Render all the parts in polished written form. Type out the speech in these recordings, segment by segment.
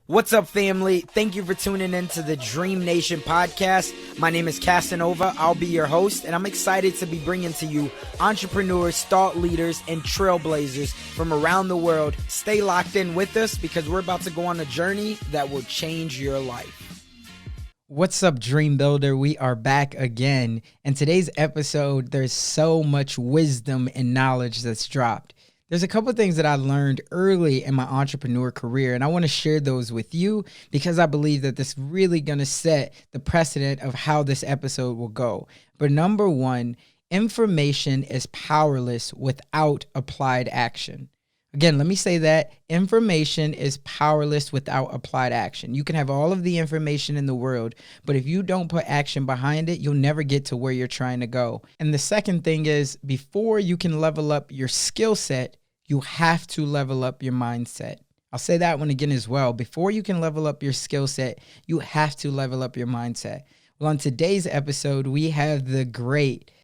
What's up, family? Thank you for tuning in to the DreamNation podcast. My name is Casanova. I'll be your host, and I'm excited to be bringing to you entrepreneurs, thought leaders, and trailblazers from around the world. Stay locked in with us because we're about to go on a journey that will change your life. What's up, Dream Builder? We are back again. In today's episode, there's so much wisdom and knowledge that's dropped. There's a couple of things that I learned early in my entrepreneur career, and I want to share those with you because I believe that this is really going to set the precedent of how this episode will go. But number one, information is powerless without applied action. Again, let me say that information is powerless without applied action. You can have all of the information in the world, but if you don't put action behind it, you'll never get to where you're trying to go. And the second thing is, before you can level up your skill set, you have to level up your mindset. I'll say that one again as well. Before you can level up your skill set, you have to level up your mindset. Well, on today's episode, we have the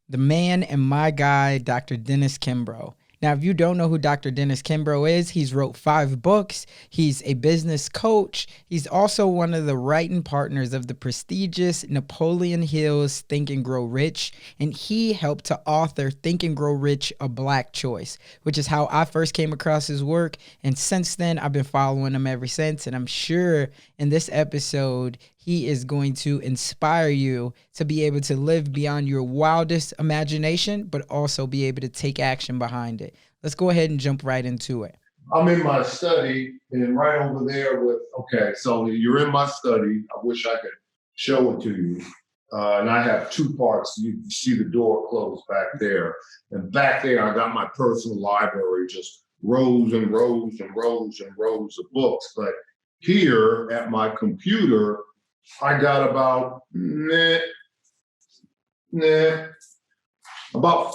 man and my guy, Dr. Dennis Kimbro. Now, if you don't know who Dr. Dennis Kimbro is, he's wrote 5 books. He's a business coach. He's also one of the writing partners of the prestigious Napoleon Hill's Think and Grow Rich. And he helped to author Think and Grow Rich, A Black Choice, which is how I first came across his work. And since then, I've been following him ever since. And I'm sure in this episode, he is going to inspire you to be able to live beyond your wildest imagination, but also be able to take action behind it. Let's go ahead and jump right into it. I'm in my study and right over there so you're in my study. I wish I could show it to you. And I have 2 parts. You see the door closed back there. And back there, I got my personal library, just rows and rows and rows and rows of books. But here at my computer, I got about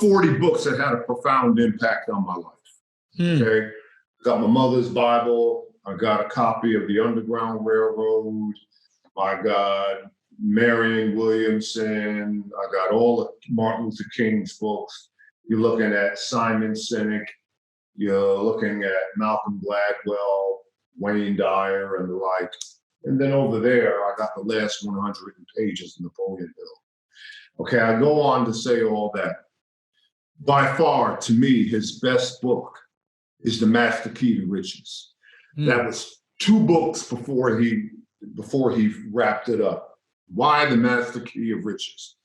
40 books that had a profound impact on my life. Okay, got my mother's Bible. I got a copy of the Underground Railroad. I got Marion Williamson. I got all of Martin Luther King's books. You're looking at Simon Sinek. You're looking at Malcolm Gladwell, Wayne Dyer, and the like. And then over there, I got the last 100 pages of Napoleon Hill. Okay, I go on to say all that. By far, to me, his best book is The Master Key to Riches. That was 2 books before he wrapped it up. Why The Master Key of Riches?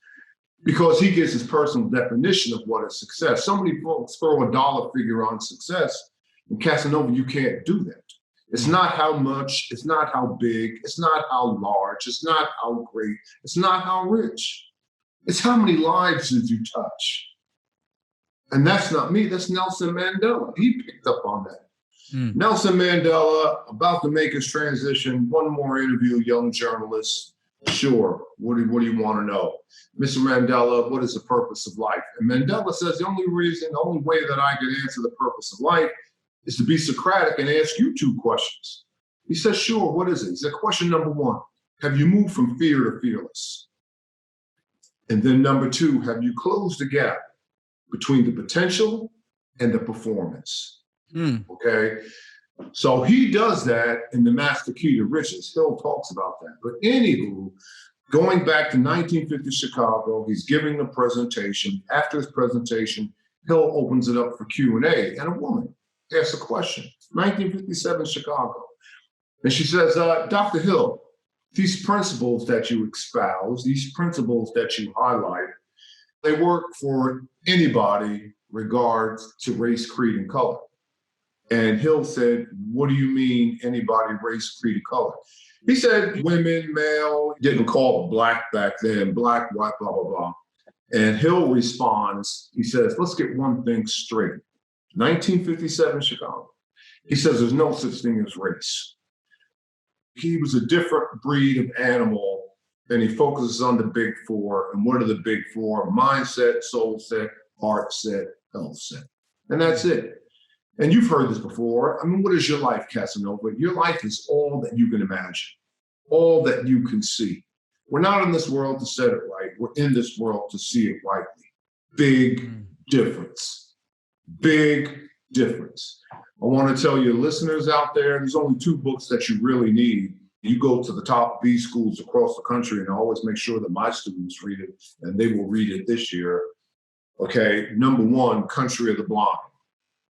Because he gives his personal definition of what is success. So many folks throw a dollar figure on success. And Casanova, you can't do that. It's not how much, it's not how big, it's not how large, it's not how great, it's not how rich. It's how many lives did you touch? And that's not me, that's Nelson Mandela. He picked up on that. Nelson Mandela, about to make his transition, one more interview, young journalist. Sure, what do you want to know? Mr. Mandela, what is the purpose of life? And Mandela says the only way that I can answer the purpose of life is to be Socratic and ask you 2 questions. He says, sure, what is it? He said, question number 1, have you moved from fear to fearless? And then number 2, have you closed the gap between the potential and the performance? Okay, so he does that in The Master Key to Riches. Hill talks about that. But anywho, going back to 1950 Chicago, he's giving a presentation. After his presentation, Hill opens it up for Q&A, and a woman asks a question. 1957 Chicago. And she says, Dr. Hill, these principles that you espouse, these principles that you highlight, they work for anybody regards to race, creed, and color. And Hill said, what do you mean anybody, race, creed, and color? He said women, male, didn't call it black back then, black, white, blah, blah, blah. And Hill responds, he says, let's get one thing straight. 1957 Chicago. He says there's no such thing as race. He was a different breed of animal, and he focuses on the big 4. And what are the big 4? Mindset, soul set, heart set, health set. And that's it. And you've heard this before. I mean, what is your life, Casanova? Your life is all that you can imagine, all that you can see. We're not in this world to set it right. We're in this world to see it rightly. Big difference. Big difference. I want to tell your listeners out there, there's only 2 books that you really need. You go to the top B schools across the country, and I always make sure that my students read it, and they will read it this year. Okay, number 1, Country of the Blind.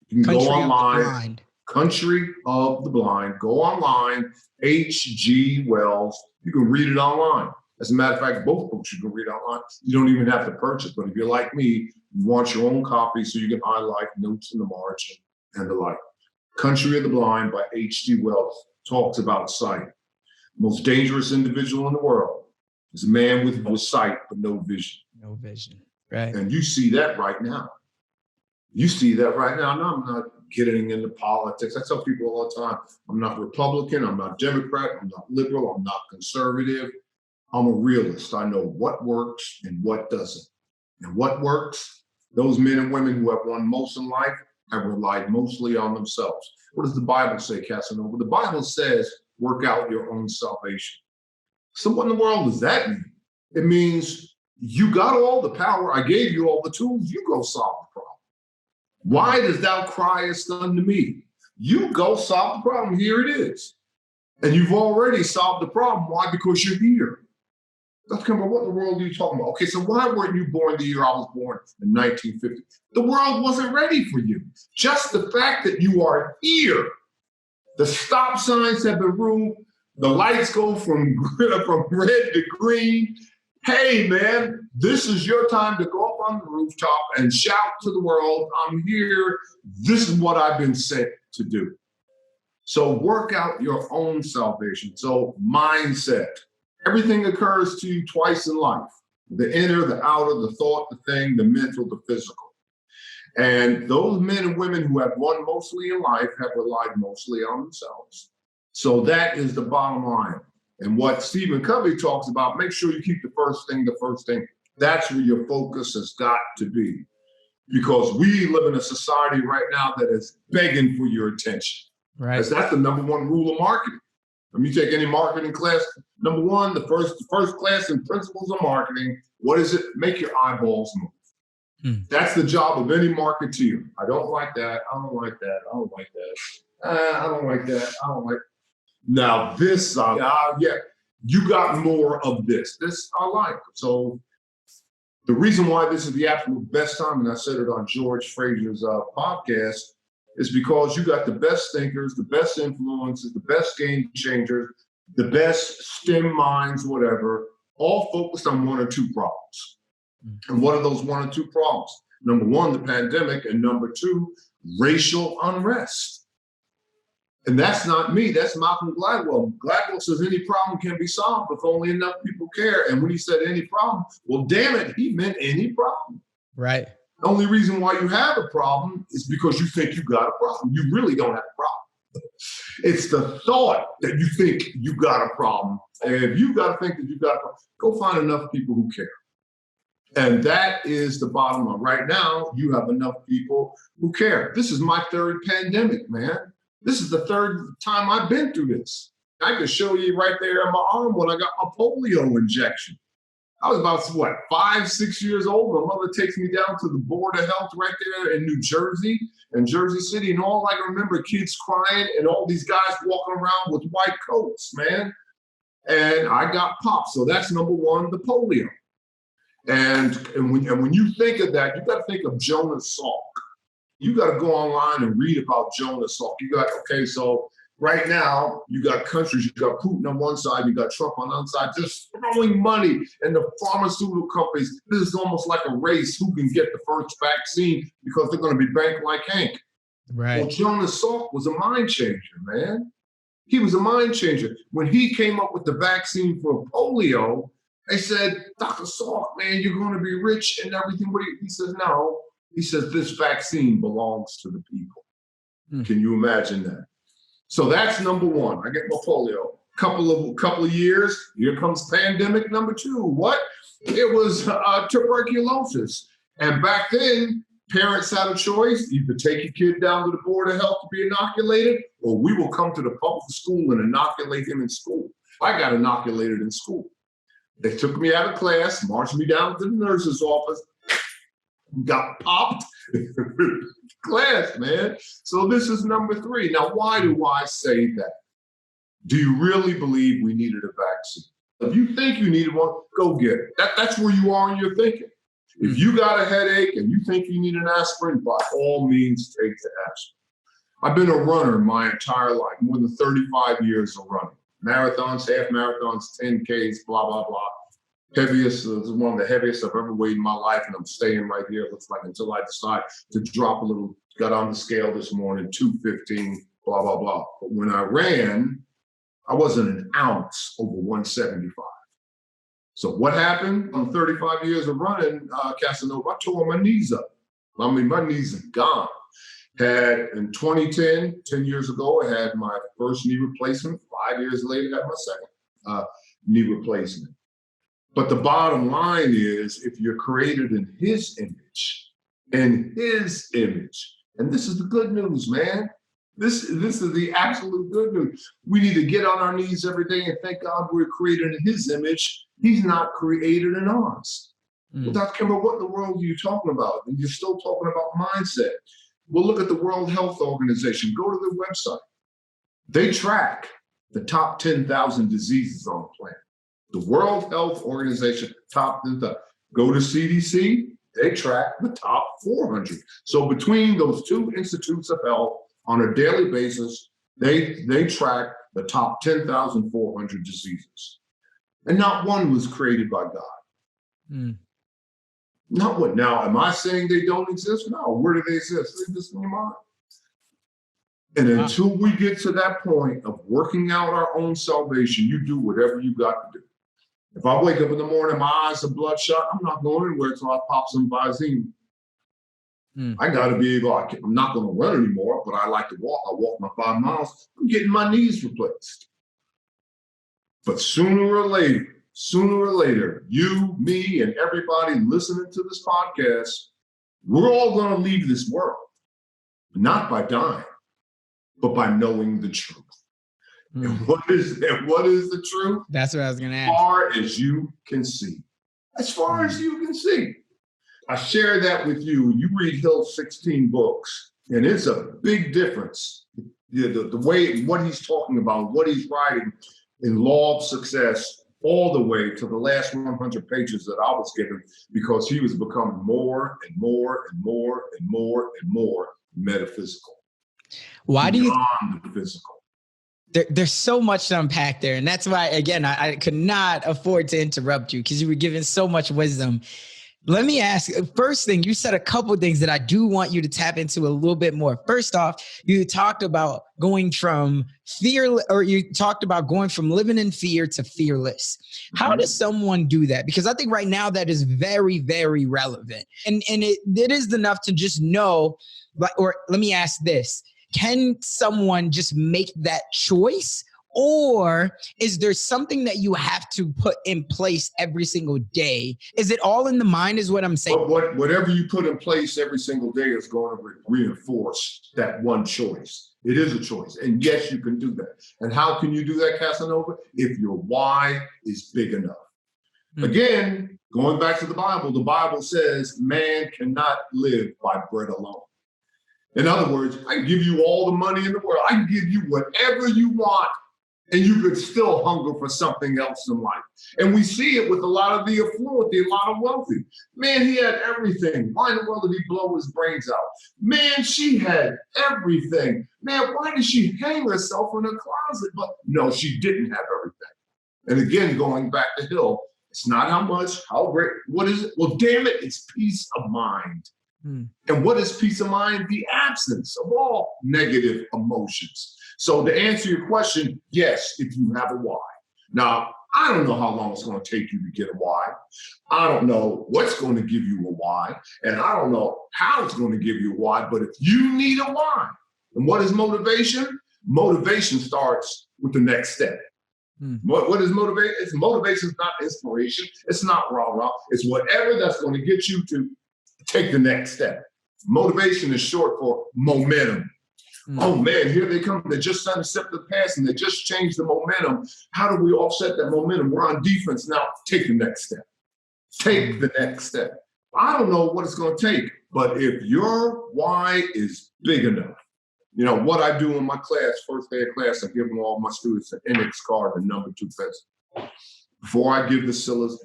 You can go online. Country of the Blind. Go online, H.G. Wells. You can read it online. As a matter of fact, both books you can read online. You don't even have to purchase, but if you're like me, you want your own copy so you can highlight notes in the margin and the like. Country of the Blind by H.G. Wells talks about sight. Most dangerous individual in the world is a man with sight but no vision. No vision, right? And you see that right now. You see that right now. No, I'm not getting into politics. I tell people all the time, I'm not Republican, I'm not Democrat, I'm not liberal, I'm not conservative. I'm a realist. I know what works and what doesn't. And what works, those men and women who have won most in life have relied mostly on themselves. What does the Bible say, Casanova? The Bible says, work out your own salvation. So what in the world does that mean? It means you got all the power. I gave you all the tools. You go solve the problem. Why does thou criest unto me? You go solve the problem. Here it is. And you've already solved the problem. Why? Because you're here. Dr. Kimbro, what in the world are you talking about? Okay, so why weren't you born the year I was born in 1950? The world wasn't ready for you. Just the fact that you are here. The stop signs have been removed. The lights go from red to green. Hey, man, this is your time to go up on the rooftop and shout to the world, I'm here. This is what I've been sent to do. So work out your own salvation. So mindset. Everything occurs to you twice in life. The inner, the outer, the thought, the thing, the mental, the physical. And those men and women who have won mostly in life have relied mostly on themselves. So that is the bottom line. And what Stephen Covey talks about, make sure you keep the first thing the first thing. That's where your focus has got to be. Because we live in a society right now that is begging for your attention. Right. Because that's the number 1 rule of marketing. When you take any marketing class, number 1, the first class in principles of marketing, what is it? Make your eyeballs move. That's the job of any marketeer. I don't like that. I don't like that. I don't like that. I don't like that. I don't like. Now this, yeah, you got more of this. This I like. So the reason why this is the absolute best time, and I said it on George Frazier's podcast, is because you got the best thinkers, the best influences, the best game changers, the best STEM minds, whatever, all focused on 1 or 2 problems. And what are those 1 or 2 problems? Number 1, the pandemic, and number 2, racial unrest. And that's not me, that's Malcolm Gladwell. Gladwell says any problem can be solved if only enough people care. And when he said any problem, well, damn it, he meant any problem. Right. The only reason why you have a problem is because you think you got a problem. You really don't have a problem. It's the thought that you think you got a problem. And if you got to think that you got a problem, go find enough people who care. And that is the bottom line. Right now, you have enough people who care. This is my 3rd pandemic, man. This is the 3rd time I've been through this. I can show you right there in my arm when I got my polio injection. I was about, 5, 6 years old. My mother takes me down to the Board of Health right there in New Jersey, in Jersey City. And all I can remember, kids crying and all these guys walking around with white coats, man. And I got popped. So that's number 1, the polio. And when you think of that, you got to think of Jonas Salk. You got to go online and read about Jonas Salk. So right now, you got countries, you got Putin on one side, you got Trump on the other side, just throwing money. And the pharmaceutical companies, this is almost like a race who can get the first vaccine because they're going to be banked like Hank. Right. Well, Jonas Salk was a mind changer, man. He was a mind changer. When he came up with the vaccine for polio, they said, Dr. Salk, man, you're going to be rich and everything. He says, no. He says, this vaccine belongs to the people. Can you imagine that? So that's number 1. I get my polio. Couple of years, here comes pandemic number 2. What? It was tuberculosis. And back then, parents had a choice. Either take your kid down to the Board of Health to be inoculated, or we will come to the public school and inoculate him in school. I got inoculated in school. They took me out of class, marched me down to the nurse's office, got popped. Glass, man. So this is number 3. Now, why do I say that? Do you really believe we needed a vaccine? If you think you needed one, go get it. That's where you are in your thinking. If you got a headache and you think you need an aspirin, by all means, take the aspirin. I've been a runner my entire life, more than 35 years of running. Marathons, half marathons, 10Ks, blah, blah, blah. Heaviest, is one of the heaviest I've ever weighed in my life, and I'm staying right here, it looks like, until I decide to drop a little. Got on the scale this morning, 215, blah, blah, blah. But when I ran, I wasn't an ounce over 175. So what happened? On 35 years of running, Casanova, I tore my knees up. I mean, my knees are gone. Had in 2010, 10 years ago, I had my first knee replacement. 5 years later, I had my second knee replacement. But the bottom line is, if you're created in his image, and this is the good news, man. This is the absolute good news. We need to get on our knees every day and thank God we're created in his image. He's not created in ours. Well, Dr. Kimbro, what in the world are you talking about? And you're still talking about mindset. Well, look at the World Health Organization. Go to their website. They track the top 10,000 diseases on the planet. The World Health Organization, top 10,000. Go to CDC, they track the top 400. So between those two institutes of health, on a daily basis, they track the top 10,400 diseases. And not one was created by God. Not one. Now, am I saying they don't exist? No. Where do they exist? They exist in your mind. And until we get to that point of working out our own salvation, you do whatever you got to do. If I wake up in the morning, my eyes are bloodshot, I'm not going anywhere until I pop some Visine. I got to be able, I'm not going to run anymore, but I like to walk. I walk my 5 miles. I'm getting my knees replaced. But sooner or later, you, me, and everybody listening to this podcast, we're all going to leave this world, not by dying, but by knowing the truth. And what is the truth? That's what I was going to ask. As far as you can see. As far as you can see. I share that with you. You read Hill's 16 books, and it's a big difference. The way, what he's talking about, what he's writing in Law of Success, all the way to the last 100 pages that I was given, because he was becoming more and more and more and more and more metaphysical. Why do you? Beyond the physical. There's so much to unpack there. And that's why, again, I could not afford to interrupt you, because you were giving so much wisdom. Let me ask, first thing, you said a couple of things that I do want you to tap into a little bit more. First off, you talked about going from living in fear to fearless. How does someone do that? Because I think right now that is very, very relevant. And it is enough to just know, or let me ask this. Can someone just make that choice? Or is there something that you have to put in place every single day? Is it all in the mind is what I'm saying? Whatever you put in place every single day is going to reinforce that one choice. It is a choice. And yes, you can do that. And how can you do that, Casanova? If your why is big enough. Again, going back to the Bible says man cannot live by bread alone. In other words, I can give you all the money in the world. I can give you whatever you want, and you could still hunger for something else in life. And we see it with a lot of the affluent, a lot of wealthy. Man, he had everything. Why in the world did he blow his brains out? Man, she had everything. Man, why did she hang herself in a closet? But no, she didn't have everything. And again, going back to Hill, it's not how much, how great, what is it? Well, damn it, it's peace of mind. And what is peace of mind? The absence of all negative emotions. So to answer your question, yes, if you have a why. Now, I don't know how long it's going to take you to get a why. I don't know what's going to give you a why. And I don't know how it's going to give you a why. But if you need a why, and what is motivation? Motivation starts with the next step. What is motivation? Motivation is not inspiration. It's not rah-rah. It's whatever that's going to get you to take the next step. Motivation is short for momentum. Oh man, here they come. They just intercepted the pass and they just changed the momentum. How do we offset that momentum? We're on defense now. Take the next step. Take the next step. I don't know what it's going to take, but if your why is big enough, what I do in my class, first day of class, I give them all my students an index card and number 2 pencil. Before I give the syllabus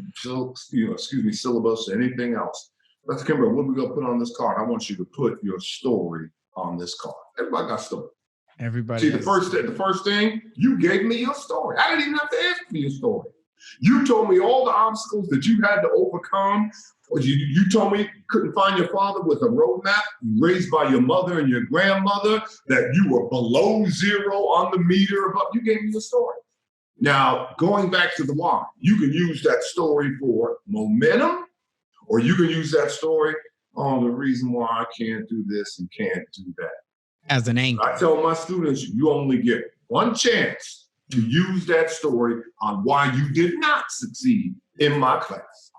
or anything else, let's Kimbro, what are we going to put on this card? I want you to put your story on this card. Everybody got a story. Everybody. See, the first thing, you gave me your story. I didn't even have to ask for your story. You told me all the obstacles that you had to overcome. You told me you couldn't find your father with a roadmap, raised by your mother and your grandmother, that you were below 0 on the meter. But you gave me the story. Now, going back to the why, you can use that story for momentum, or you can use that story on the reason why I can't do this and can't do that. As an anchor. I tell my students, you only get one chance to use that story on why you did not succeed in my class.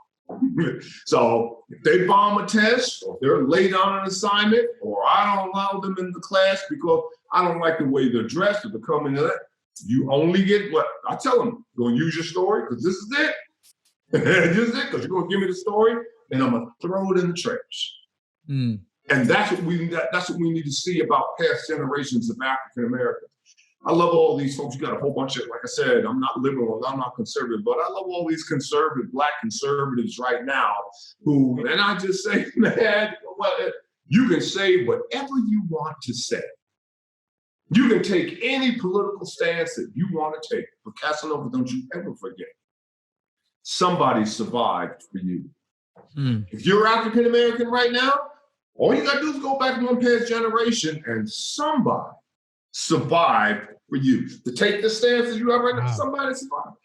So if they bomb a test, or they're late on an assignment, or I don't allow them in the class because I don't like the way they're dressed or they're coming in, you only get what I tell them. You're going to use your story because this is it. This is it, because you're going to give me the story and I'm going to throw it in the trash. Mm. And that's what we need to see about past generations of African Americans. I love all these folks. You got a whole bunch of, like I said, I'm not liberal, I'm not conservative, but I love all these conservative, Black conservatives right now who, and I just say, man, well, you can say whatever you want to say. You can take any political stance that you want to take, but Casanova, don't you ever forget, somebody survived for you. Mm. If you're African American right now, all you gotta do is go back one past generation and somebody survived for you. To take the stance that you have right now, somebody survived.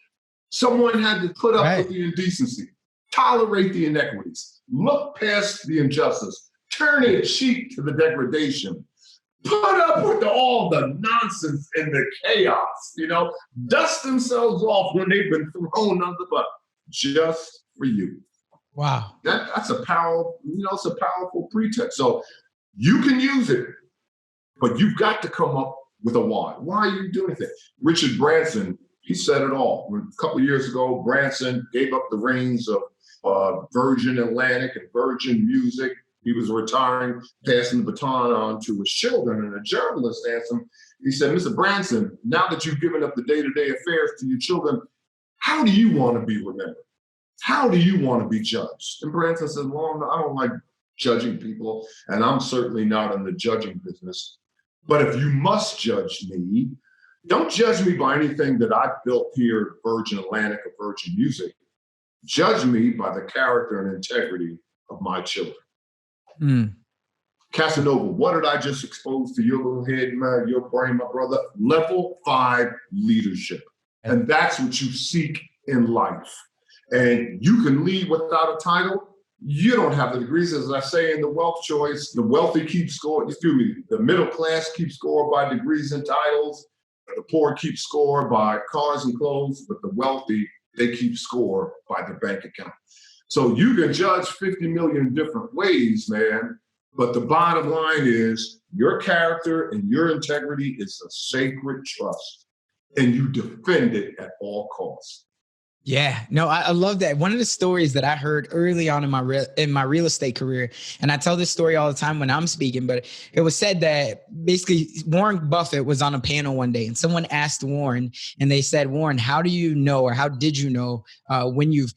Someone had to put up with the indecency, tolerate the inequities, look past the injustice, turn a cheek to the degradation, put up with all the nonsense and the chaos, dust themselves off when they've been thrown under the bus, just for you. Wow. That's a powerful, it's a powerful pretext. So you can use it, but you've got to come up with a why. Why are you doing it? Richard Branson, he said it all. A couple of years ago, Branson gave up the reins of Virgin Atlantic and Virgin Music. He was retiring, passing the baton on to his children, and a journalist asked him, he said, Mr. Branson, now that you've given up the day-to-day affairs to your children, how do you want to be remembered? How do you want to be judged? And Branson said, well, I don't like judging people, and I'm certainly not in the judging business. But if you must judge me, don't judge me by anything that I built here at Virgin Atlantic or Virgin Music. Judge me by the character and integrity of my children. Mm. Casanova, what did I just expose to your little head, man, your brain, my brother? Level 5 leadership. And that's what you seek in life. And you can lead without a title. You don't have the degrees. As I say in the wealth choice, the wealthy keep score, the middle class keep score by degrees and titles. The poor keep score by cars and clothes, but the wealthy, they keep score by their bank account. So you can judge 50 million different ways, man. But the bottom line is your character and your integrity is a sacred trust, and you defend it at all costs. Yeah, no, I love that. One of the stories that I heard early on in my real estate career, and I tell this story all the time when I'm speaking, but it was said that basically Warren Buffett was on a panel one day and someone asked Warren, and they said, Warren, how do you know, or how did you know when you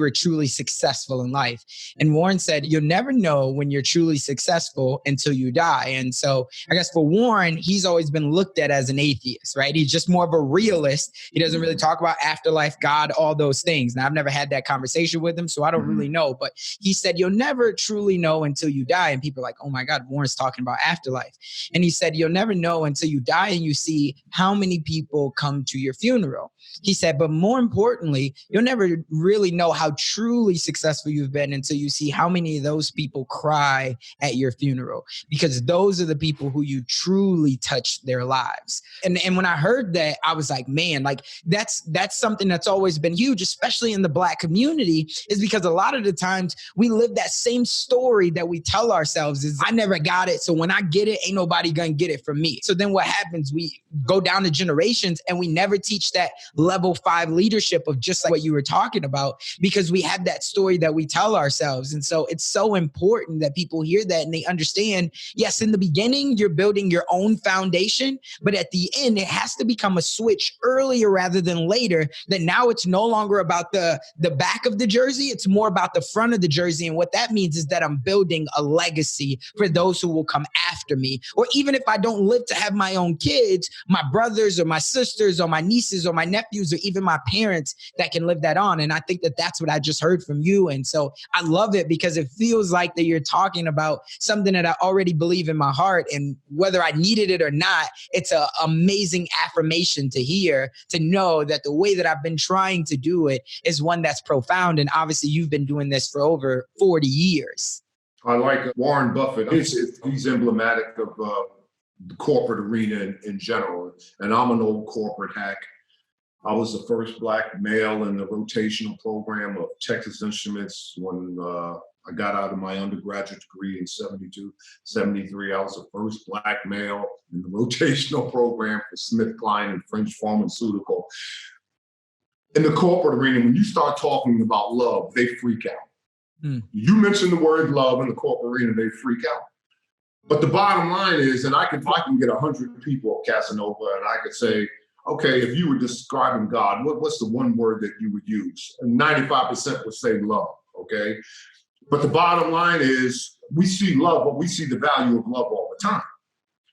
were truly successful in life? And Warren said, you'll never know when you're truly successful until you die. And so I guess for Warren, he's always been looked at as an atheist, right? He's just more of a realist. He doesn't really talk about afterlife, God, all those things. Now, I've never had that conversation with him, so I don't really know. But he said, you'll never truly know until you die. And people are like, oh my God, Warren's talking about afterlife. And he said, you'll never know until you die and you see how many people come to your funeral. He said, but more importantly, you'll never really know how truly successful you've been until you see how many of those people cry at your funeral, because those are the people who you truly touched their lives. And when I heard that, I was like, man, like that's something that's always always been huge, especially in the Black community, is because a lot of the times we live that same story that we tell ourselves is, I never got it, so when I get it, ain't nobody gonna get it from me. So then what happens? We go down the generations and we never teach that level 5 leadership of just like what you were talking about, because we have that story that we tell ourselves. And so it's so important that people hear that and they understand, yes, in the beginning, you're building your own foundation, but at the end, it has to become a switch earlier rather than later, that now it's no longer about the back of the jersey, it's more about the front of the jersey. And what that means is that I'm building a legacy for those who will come after me. Or even if I don't live to have my own kids, my brothers or my sisters or my nieces or my nephews or even my parents that can live that on. And I think that that's what I just heard from you. And so I love it because it feels like that you're talking about something that I already believe in my heart. And whether I needed it or not, it's an amazing affirmation to hear, to know that the way that I've been trying to do it is one that's profound. And obviously you've been doing this for over 40 years. I like Warren Buffett. He's emblematic of the corporate arena in general. And I'm an old corporate hack. I was the first Black male in the rotational program of Texas Instruments when I got out of my undergraduate degree in 72, 73. I was the first Black male in the rotational program for SmithKline and French Pharmaceutical. In the corporate arena, when you start talking about love, they freak out. You mention the word love in the corporate arena, they freak out. But the bottom line is, and I can get 100 people at Casanova, and I could say, okay, if you were describing God, what's the one word that you would use? And 95% would say love, okay? But the bottom line is, we see love, but we see the value of love all the time.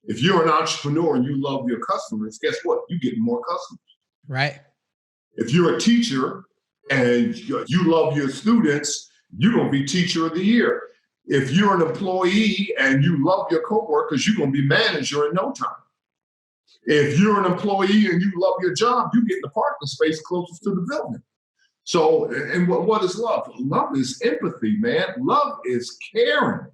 If you're an entrepreneur and you love your customers, guess what? You get more customers. Right. If you're a teacher and you love your students, you're going to be teacher of the year. If you're an employee and you love your coworkers, you're going to be manager in no time. If you're an employee and you love your job, you get the parking space closest to the building. So, and what is love? Love is empathy, man. Love is caring.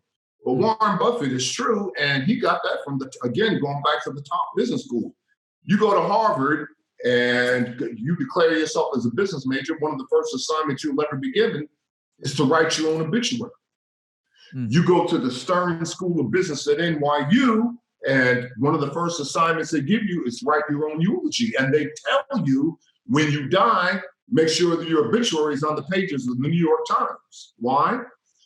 But Warren Buffett is true, and he got that from again, going back to the top business school. You go to Harvard and you declare yourself as a business major, one of the first assignments you'll ever be given is to write your own obituary. You go to the Stern School of Business at NYU, and one of the first assignments they give you is write your own eulogy. And they tell you when you die, make sure that your obituary is on the pages of the New York Times. Why?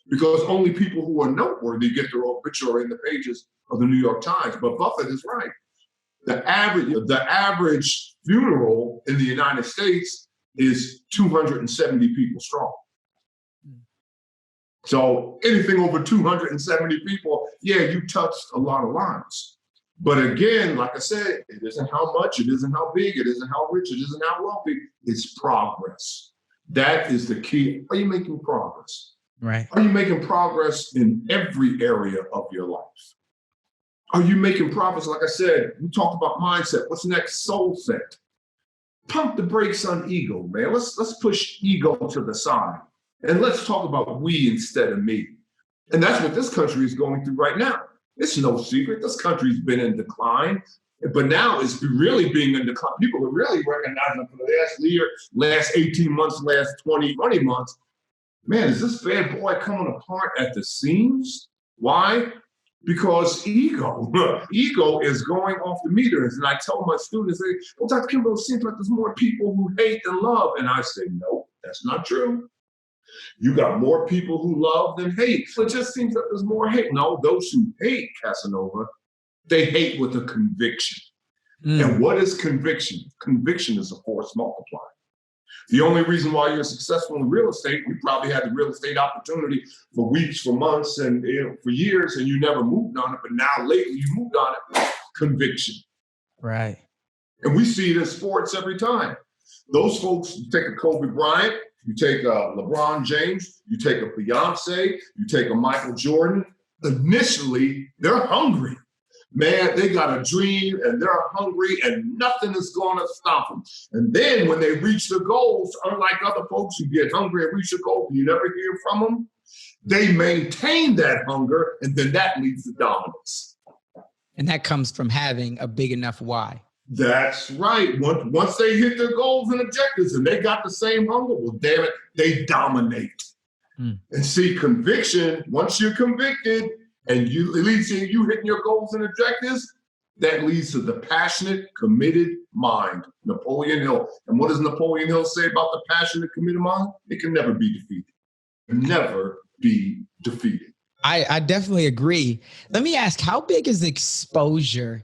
Because only people who are noteworthy get their obituary in the pages of the New York Times. But Buffett is right. The average funeral in the United States is 270 people strong. So anything over 270 people, yeah, you touched a lot of lives. But again, like I said, it isn't how much, it isn't how big, it isn't how rich, it isn't how wealthy, it's progress. That is the key. Are you making progress? Right. Are you making progress in every area of your life? Are you making progress? Like I said, we talked about mindset. What's next? Soul set. Pump the brakes on ego, man. Let's push ego to the side. And let's talk about we instead of me. And that's what this country is going through right now. It's no secret. This country's been in decline, but now it's really being in decline. People are really recognizing for the last year, last 18 months, last 20 months, man, is this bad boy coming apart at the seams? Why? Because ego is going off the meters. And I tell my students, well, Dr. Kimbro, it seems like there's more people who hate than love. And I say, no, that's not true. You got more people who love than hate. It just seems that there's more hate. No, those who hate Casanova, they hate with a conviction. And what is conviction? Conviction is a force multiplier. The only reason why you're successful in real estate, you probably had the real estate opportunity for weeks, for months, and for years, and you never moved on it. But now lately you moved on it. Conviction. Right. And we see it in sports every time. Those folks, you take a Kobe Bryant, you take a LeBron James, you take a Beyonce, you take a Michael Jordan. Initially, they're hungry. Man, they got a dream and they're hungry and nothing is going to stop them. And then when they reach their goals, unlike other folks who get hungry and reach their goals and you never hear from them, they maintain that hunger and then that leads to dominance. And that comes from having a big enough why. That's right. Once they hit their goals and objectives and they got the same hunger, well, damn it, they dominate. And see, conviction, once you're convicted and it leads to you hitting your goals and objectives, that leads to the passionate, committed mind, Napoleon Hill. And what does Napoleon Hill say about the passionate, committed mind? It can never be defeated. Never be defeated. I definitely agree. Let me ask, how big is exposure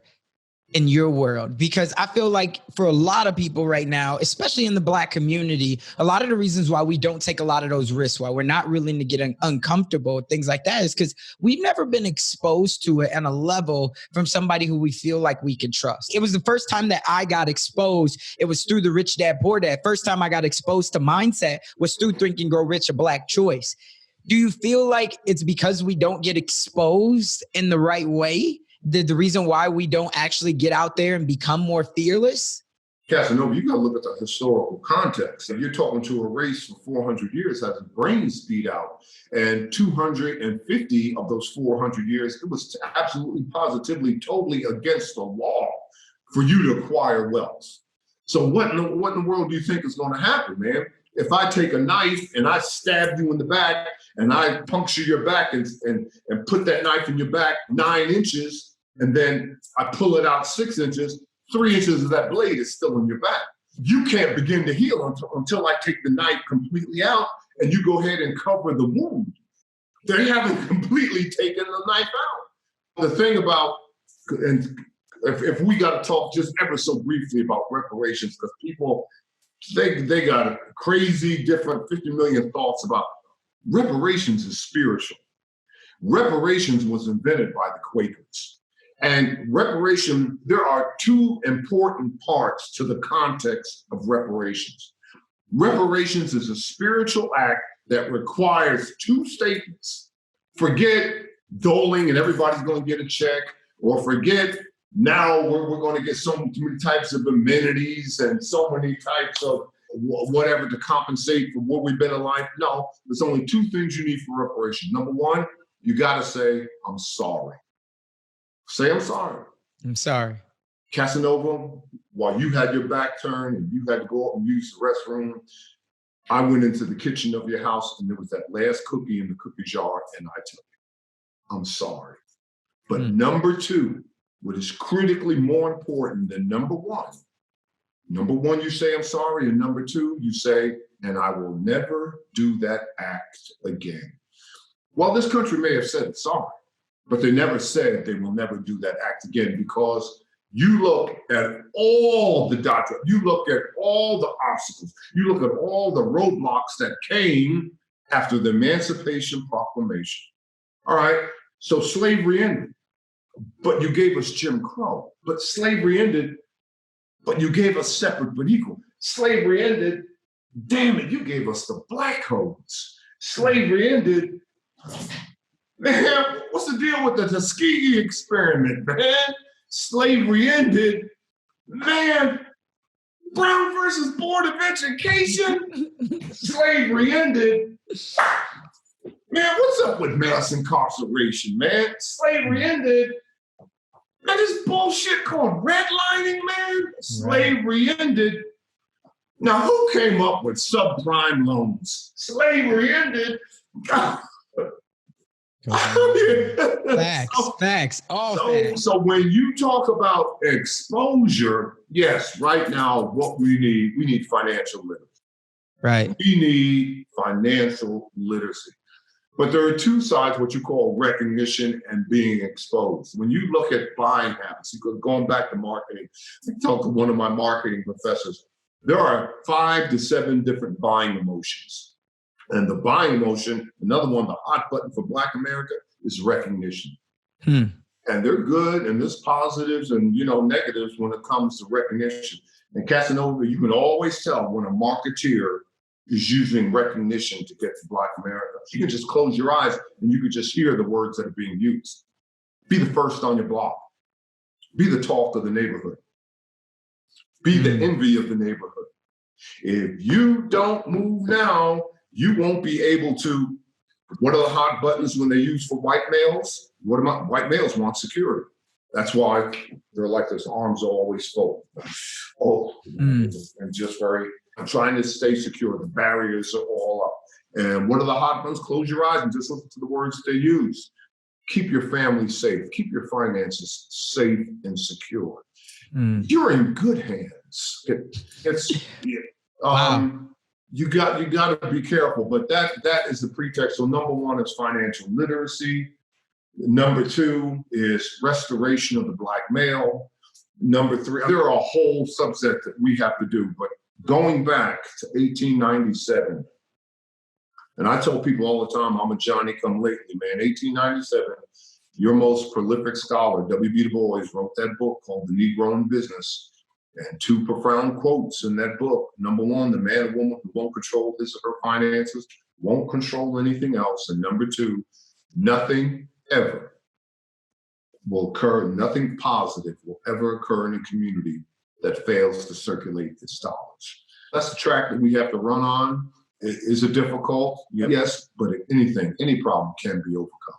in your world? Because I feel like for a lot of people right now, especially in the Black community, a lot of the reasons why we don't take a lot of those risks, why we're not willing to get uncomfortable, things like that, is because we've never been exposed to it on a level from somebody who we feel like we can trust. It was the first time that I got exposed. It was through the Rich Dad Poor Dad. First time I got exposed to mindset was through Think and Grow Rich, A Black Choice. Do you feel like it's because we don't get exposed in the right way? The reason why we don't actually get out there and become more fearless? Casanova, you got to look at the historical context. If you're talking to a race for 400 years has its brains beat out, and 250 of those 400 years, it was absolutely, positively, totally against the law for you to acquire wealth. So what in the world do you think is going to happen, man? If I take a knife and I stab you in the back and I puncture your back and put that knife in your back 9 inches, and then I pull it out 6 inches, 3 inches of that blade is still in your back. You can't begin to heal until I take the knife completely out and you go ahead and cover the wound. They haven't completely taken the knife out. The thing about, and if we got to talk just ever so briefly about reparations, because people, they got a crazy different 50 million thoughts about reparations is spiritual. Reparations was invented by the Quakers. And reparation, there are 2 important parts to the context of reparations. Reparations is a spiritual act that requires 2 statements. Forget doling and everybody's going to get a check, or forget now we're going to get so many types of amenities and so many types of whatever to compensate for what we've been in life. No, there's only 2 things you need for reparation. Number 1, you got to say, I'm sorry. Say, I'm sorry. I'm sorry. Casanova, while you had your back turned and you had to go up and use the restroom, I went into the kitchen of your house and there was that last cookie in the cookie jar, and I took it. I'm sorry. But number 2, what is critically more important than number 1, you say, I'm sorry, and number 2, you say, and I will never do that act again. Well, this country may have said sorry, but they never said they will never do that act again, because you look at all the doctrine, you look at all the obstacles, you look at all the roadblocks that came after the Emancipation Proclamation. All right, so slavery ended, but you gave us Jim Crow. But slavery ended, but you gave us separate but equal. Slavery ended, damn it, you gave us the black codes. Slavery ended, man, what's the deal with the Tuskegee experiment, man? Slavery ended, man. Brown versus Board of Education. Slavery ended. Man, what's up with mass incarceration, man? Slavery ended. Man, this bullshit called redlining, man. Slavery ended. Now, who came up with subprime loans? Slavery ended. God. Facts. So when you talk about exposure, yes, right now, what we need financial literacy. Right. We need financial literacy. But there are 2 sides, what you call recognition and being exposed. When you look at buying habits, going back to marketing, I talked to one of my marketing professors, there are 5 to 7 different buying emotions. And the buying emotion, another one, the hot button for Black America, is recognition. And they're good, and there's positives and negatives when it comes to recognition. And Casanova, you can always tell when a marketeer is using recognition to get to Black America. You can just close your eyes and you can just hear the words that are being used. Be the first on your block. Be the talk of the neighborhood. Be the envy of the neighborhood. If you don't move now, you won't be able to. What are the hot buttons when they use for white males? White males want security. That's why they're like this, arms are always full. And just I'm trying to stay secure. The barriers are all up. And what are the hot ones? Close your eyes and just listen to the words they use. Keep your family safe. Keep your finances safe and secure. You're in good hands. Wow. You got to be careful, but that is the pretext. So number one is financial literacy. Number two is restoration of the Black male. Number three, there are a whole subset that we have to do, but going back to 1897, and I tell people all the time, I'm a Johnny come lately, man. 1897, your most prolific scholar, W.B. Du Bois, wrote that book called The Negro in Business. And two profound quotes in that book. Number one, the man or woman who won't control his or her finances won't control anything else. And number two, nothing ever will occur, nothing positive will ever occur in a community that fails to circulate its dollars. That's the track that we have to run on. Is it difficult? Yes, but any problem can be overcome.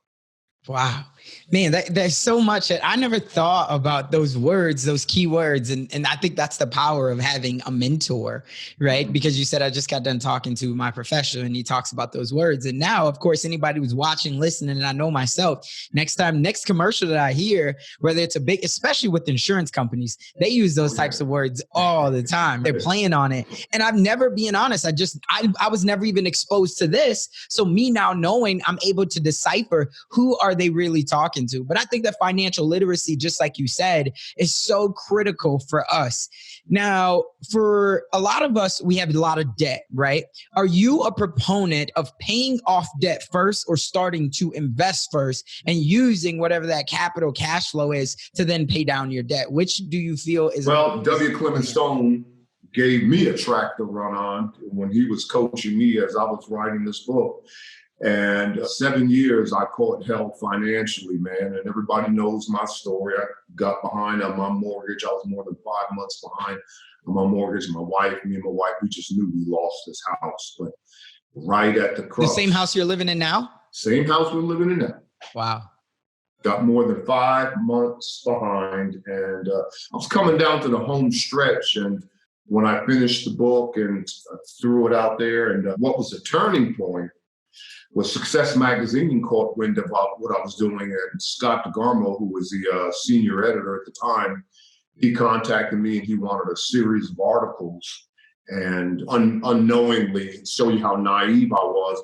Wow, man, there's so much that I never thought about those words, those key words. And I think that's the power of having a mentor, right? Because you said, I just got done talking to my professor and he talks about those words. And now, of course, anybody who's watching, listening, and I know myself, next commercial that I hear, whether it's a big, especially with insurance companies, they use those types of words all the time. They're playing on it. And I've never, being honest, I was never even exposed to this. So me now knowing, I'm able to decipher who are they really talking to. But I think that financial literacy, just like you said, is so critical for us. Now, for a lot of us, we have a lot of debt, right? Are you a proponent of paying off debt first or starting to invest first and using whatever that capital cash flow is to then pay down your debt? Which do you feel is... Well, W. Clement Stone gave me a track to run on when he was coaching me as I was writing this book. And 7 years I caught hell financially, man. And everybody knows my story. I got behind on my mortgage. I was more than 5 months behind on my mortgage. Me and my wife, we just knew we lost this house. But right at the crux. The same house you're living in now? Same house we're living in now. Wow. Got more than 5 months behind. And I was coming down to the home stretch. And when I finished the book and threw it out there, and what was the turning point was Success Magazine caught wind about what I was doing. And Scott DeGarmo, who was the senior editor at the time, he contacted me and he wanted a series of articles. And unknowingly, to show you how naive I was,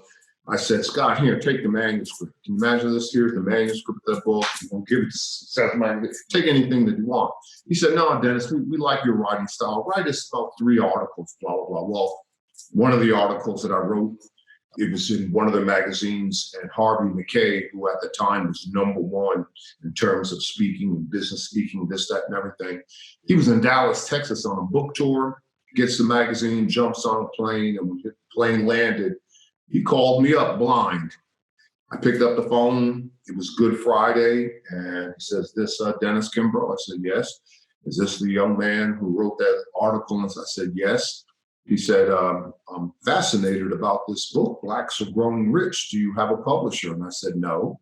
I said, Scott, here, take the manuscript. Can you imagine this? Here's the manuscript of that book. You won't give it to Success Magazine. Take anything that you want. He said, no, Dennis, we like your writing style. Write us about 3 articles, blah, blah, blah. Well, one of the articles that I wrote, it was in one of the magazines, and Harvey McKay, who at the time was #1 in terms of speaking and business speaking, this, that, and everything. He was in Dallas, Texas on a book tour, gets the magazine, jumps on a plane, and when the plane landed, he called me up blind. I picked up the phone. It was Good Friday, and he says, this Dennis Kimbro? I said, yes. Is this the young man who wrote that article? And I said, yes. He said, I'm fascinated about this book, Blacks Are Growing Rich. Do you have a publisher? And I said, no.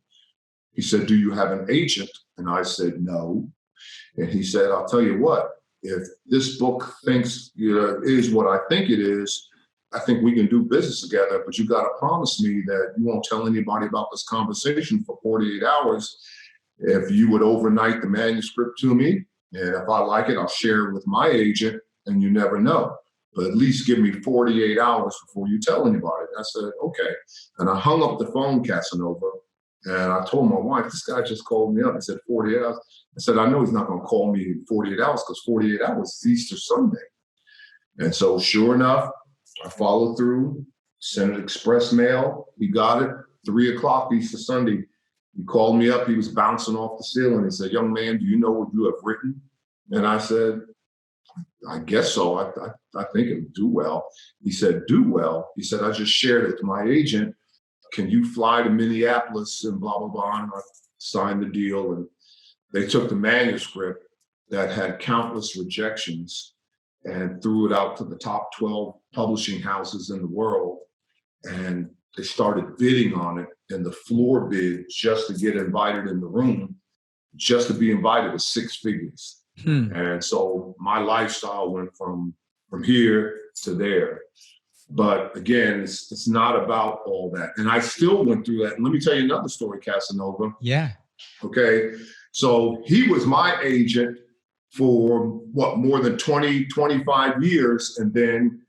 He said, do you have an agent? And I said, no. And he said, I'll tell you what, if this book is what I think it is, I think we can do business together, but you got to promise me that you won't tell anybody about this conversation for 48 hours. If you would overnight the manuscript to me, and if I like it, I'll share it with my agent, and you never know. But at least give me 48 hours before you tell anybody. I said, okay. And I hung up the phone, Casanova, and I told my wife, this guy just called me up and said 48 hours. I said, I know he's not going to call me in 48 hours because 48 hours is Easter Sunday. And so sure enough, I followed through, sent it express mail. He got it, 3 o'clock Easter Sunday. He called me up. He was bouncing off the ceiling. He said, young man, do you know what you have written? And I said, I guess so. I think it'll do well. He said, do well. He said, I just shared it to my agent. Can you fly to Minneapolis and blah, blah, blah. And I signed the deal. And they took the manuscript that had countless rejections and threw it out to the top 12 publishing houses in the world. And they started bidding on it. And the floor bid just to get invited in the room just to be invited was 6 figures. And so my lifestyle went from here to there. But again, it's not about all that. And I still went through that. And let me tell you another story, Casanova. Yeah. Okay. So he was my agent for more than 20, 25 years. And then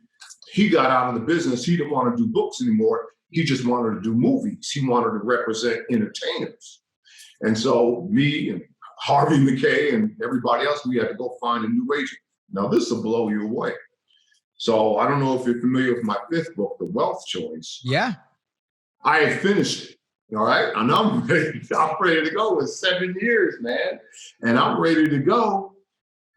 he got out of the business. He didn't want to do books anymore. He just wanted to do movies. He wanted to represent entertainers. And so me and Harvey McKay and everybody else, we had to go find a new agent. Now this will blow you away. So I don't know if you're familiar with my 5th book, The Wealth Choice. Yeah. I had finished it. All right. And I'm ready to go. It's 7 years, man. And I'm ready to go.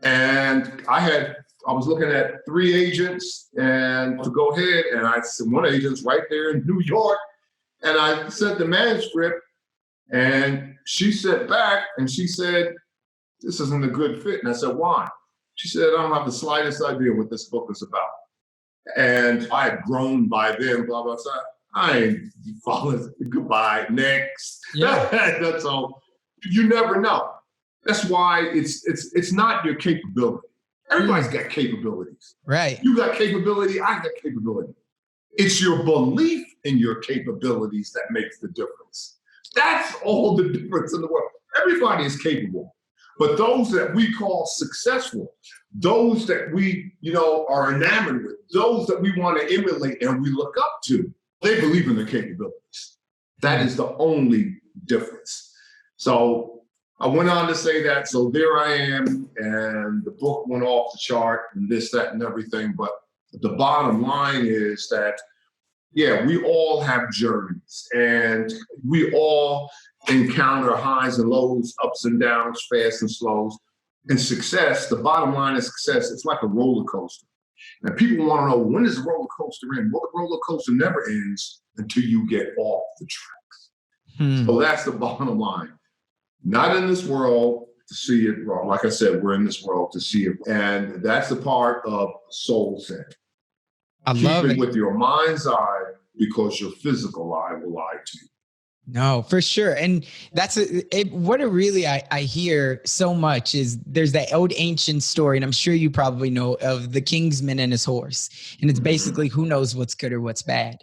And I was looking at 3 agents and to go ahead. And I said, one agent's right there in New York. And I sent the manuscript and she sat back and she said, this isn't a good fit. And I said, why? She said, I don't have the slightest idea what this book is about. And I had grown by then, blah, blah, blah. I ain't following, goodbye, next. Yeah. That's all. You never know. That's why it's not your capability. Everybody's got capabilities. Right. You got capability, I got capability. It's your belief in your capabilities that makes the difference. That's all the difference in the world. Everybody is capable. But those that we call successful, those that we, are enamored with, those that we want to emulate and we look up to, they believe in their capabilities. That is the only difference. So I went on to say that. So there I am, and the book went off the chart and this, that, and everything. But the bottom line is that, yeah, we all have journeys and we all encounter highs and lows, ups and downs, fast and slows. And success, the bottom line is success, it's like a roller coaster. And people want to know, when does the roller coaster end? Well, the roller coaster never ends until you get off the tracks. So that's the bottom line. Not in this world to see it wrong. Like I said, we're in this world to see it. And that's the part of soul setting. I love it. Keep it with your mind's eye because your physical eye will lie to you. No, for sure. And that's what I hear so much is there's that old ancient story, and I'm sure you probably know, of the Kingsman and his horse. And it's basically who knows what's good or what's bad.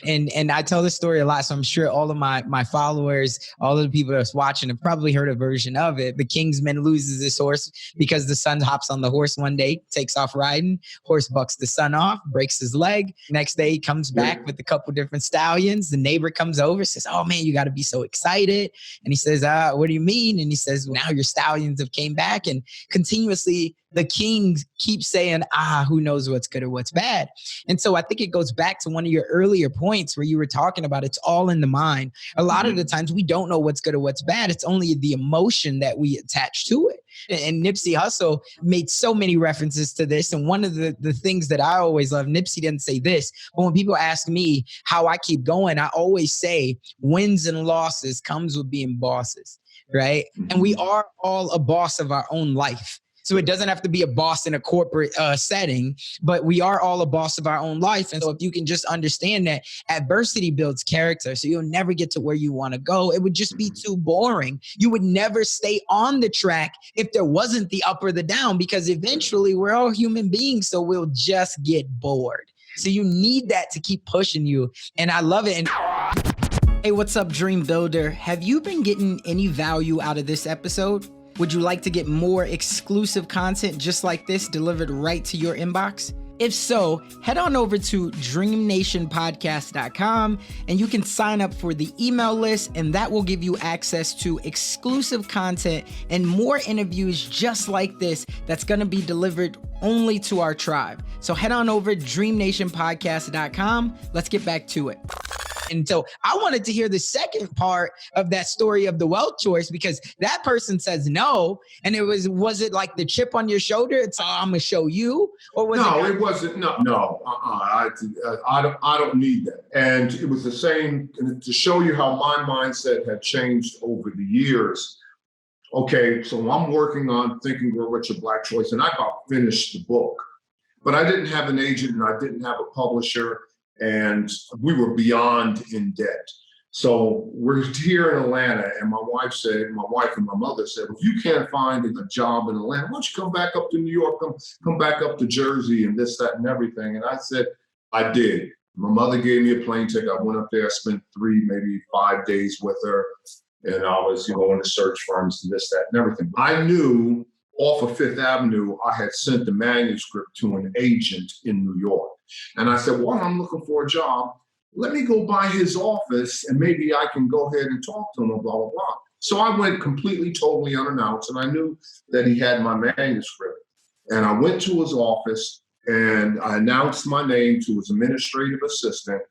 And I tell this story a lot, so I'm sure all of my followers, all of the people that's watching have probably heard a version of it. The Kingsman loses his horse because the son hops on the horse one day, takes off riding, horse bucks the son off, breaks his leg. Next day he comes back with a couple different stallions. The neighbor comes over, says, oh man, you got to be so excited. And he says, what do you mean? And he says, well, now your stallions have came back. And continuously the kings keep saying, who knows what's good or what's bad. And so I think it goes back to one of your earlier points where you were talking about it's all in the mind. A lot of the times we don't know what's good or what's bad. It's only the emotion that we attach to it. And Nipsey Hussle made so many references to this. And one of the things that I always love, Nipsey didn't say this, but when people ask me how I keep going, I always say wins and losses comes with being bosses, right? And we are all a boss of our own life. So it doesn't have to be a boss in a corporate setting, but we are all a boss of our own life. And so if you can just understand that adversity builds character, so you'll never get to where you want to go. It would just be too boring. You would never stay on the track if there wasn't the up or the down, because eventually we're all human beings. So we'll just get bored. So you need that to keep pushing you. And I love it. And hey, what's up, Dream Builder? Have you been getting any value out of this episode? Would you like to get more exclusive content just like this delivered right to your inbox? If so, head on over to DreamNationPodcast.com and you can sign up for the email list, and that will give you access to exclusive content and more interviews just like this that's going to be delivered only to our tribe. So head on over to DreamNationPodcast.com. Let's get back to it. And so I wanted to hear the second part of that story of the wealth choice, because that person says no. And was it like the chip on your shoulder? It's, I'm going to show you? Or was it wasn't. No. I don't need that. And it was the same, to show you how my mindset had changed over the years. Okay, so I'm working on Think and Grow Rich, a Black Choice, and I about finished the book. But I didn't have an agent and I didn't have a publisher. And we were beyond in debt. So we're here in Atlanta, and my wife and my mother said, if you can't find a job in Atlanta, why don't you come back up to New York, come back up to Jersey and this, that, and everything. And I said, I did. My mother gave me a plane ticket. I went up there, spent 3, maybe 5 days with her. And I was, going to search firms and this, that, and everything. I knew off of Fifth Avenue, I had sent the manuscript to an agent in New York. And I said, well, I'm looking for a job. Let me go by his office and maybe I can go ahead and talk to him, blah, blah, blah. So I went completely, totally unannounced, and I knew that he had my manuscript. And I went to his office and I announced my name to his administrative assistant.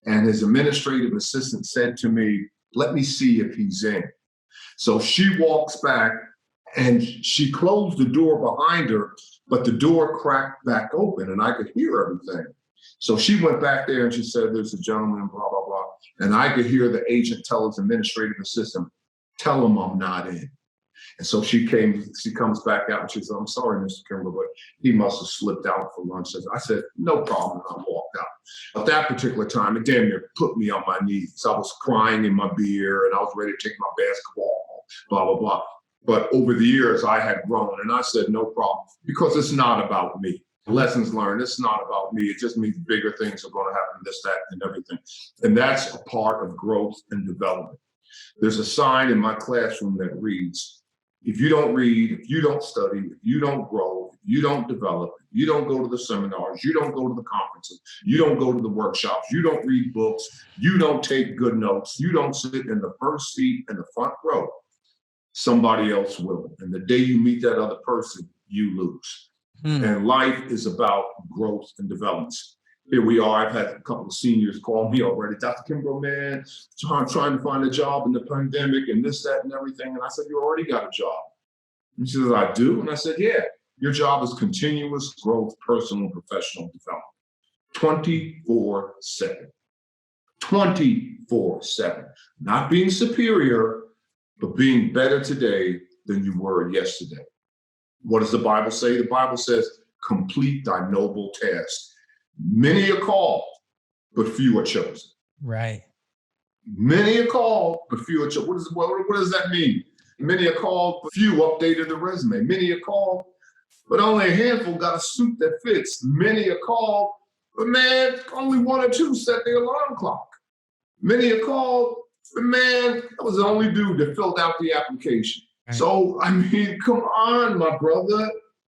And his administrative assistant said to me, let me see if he's in. So she walks back and she closed the door behind her, but the door cracked back open and I could hear everything. So she went back there and she said, there's a gentleman, blah, blah, blah. And I could hear the agent tell his administrative assistant, tell him I'm not in. And so she comes back out and she said, I'm sorry, Mr. Kimbro, but he must have slipped out for lunch. I said, no problem. And I walked out. At that particular time, it damn near put me on my knees. I was crying in my beer and I was ready to take my basketball home, blah, blah, blah. But over the years, I had grown and I said, no problem, because it's not about me. Lessons learned, it's not about me. It just means bigger things are going to happen, this, that, and everything. And that's a part of growth and development. There's a sign in my classroom that reads, if you don't read, if you don't study, if you don't grow, if you don't develop, if you don't go to the seminars, you don't go to the conferences, you don't go to the workshops, you don't read books, you don't take good notes, you don't sit in the first seat in the front row, somebody else will. And the day you meet that other person, you lose. And life is about growth and development. Here we are. I've had a couple of seniors call me already. Dr. Kimbro, man, so I'm trying to find a job in the pandemic and this, that, and everything. And I said, you already got a job. And she says, I do. And I said, yeah, your job is continuous growth, personal and professional development. 24/7. 24/7. Not being superior, but being better today than you were yesterday. What does the Bible say? The Bible says, complete thy noble task. Many are called, but few are chosen. Right. Many are called, but few are chosen. What does that mean? Many are called, but few updated the resume. Many are called, but only a handful got a suit that fits. Many are called, but man, only 1 or 2 set the alarm clock. Many are called, but man, that was the only dude that filled out the application. Right. So, I mean, come on, my brother.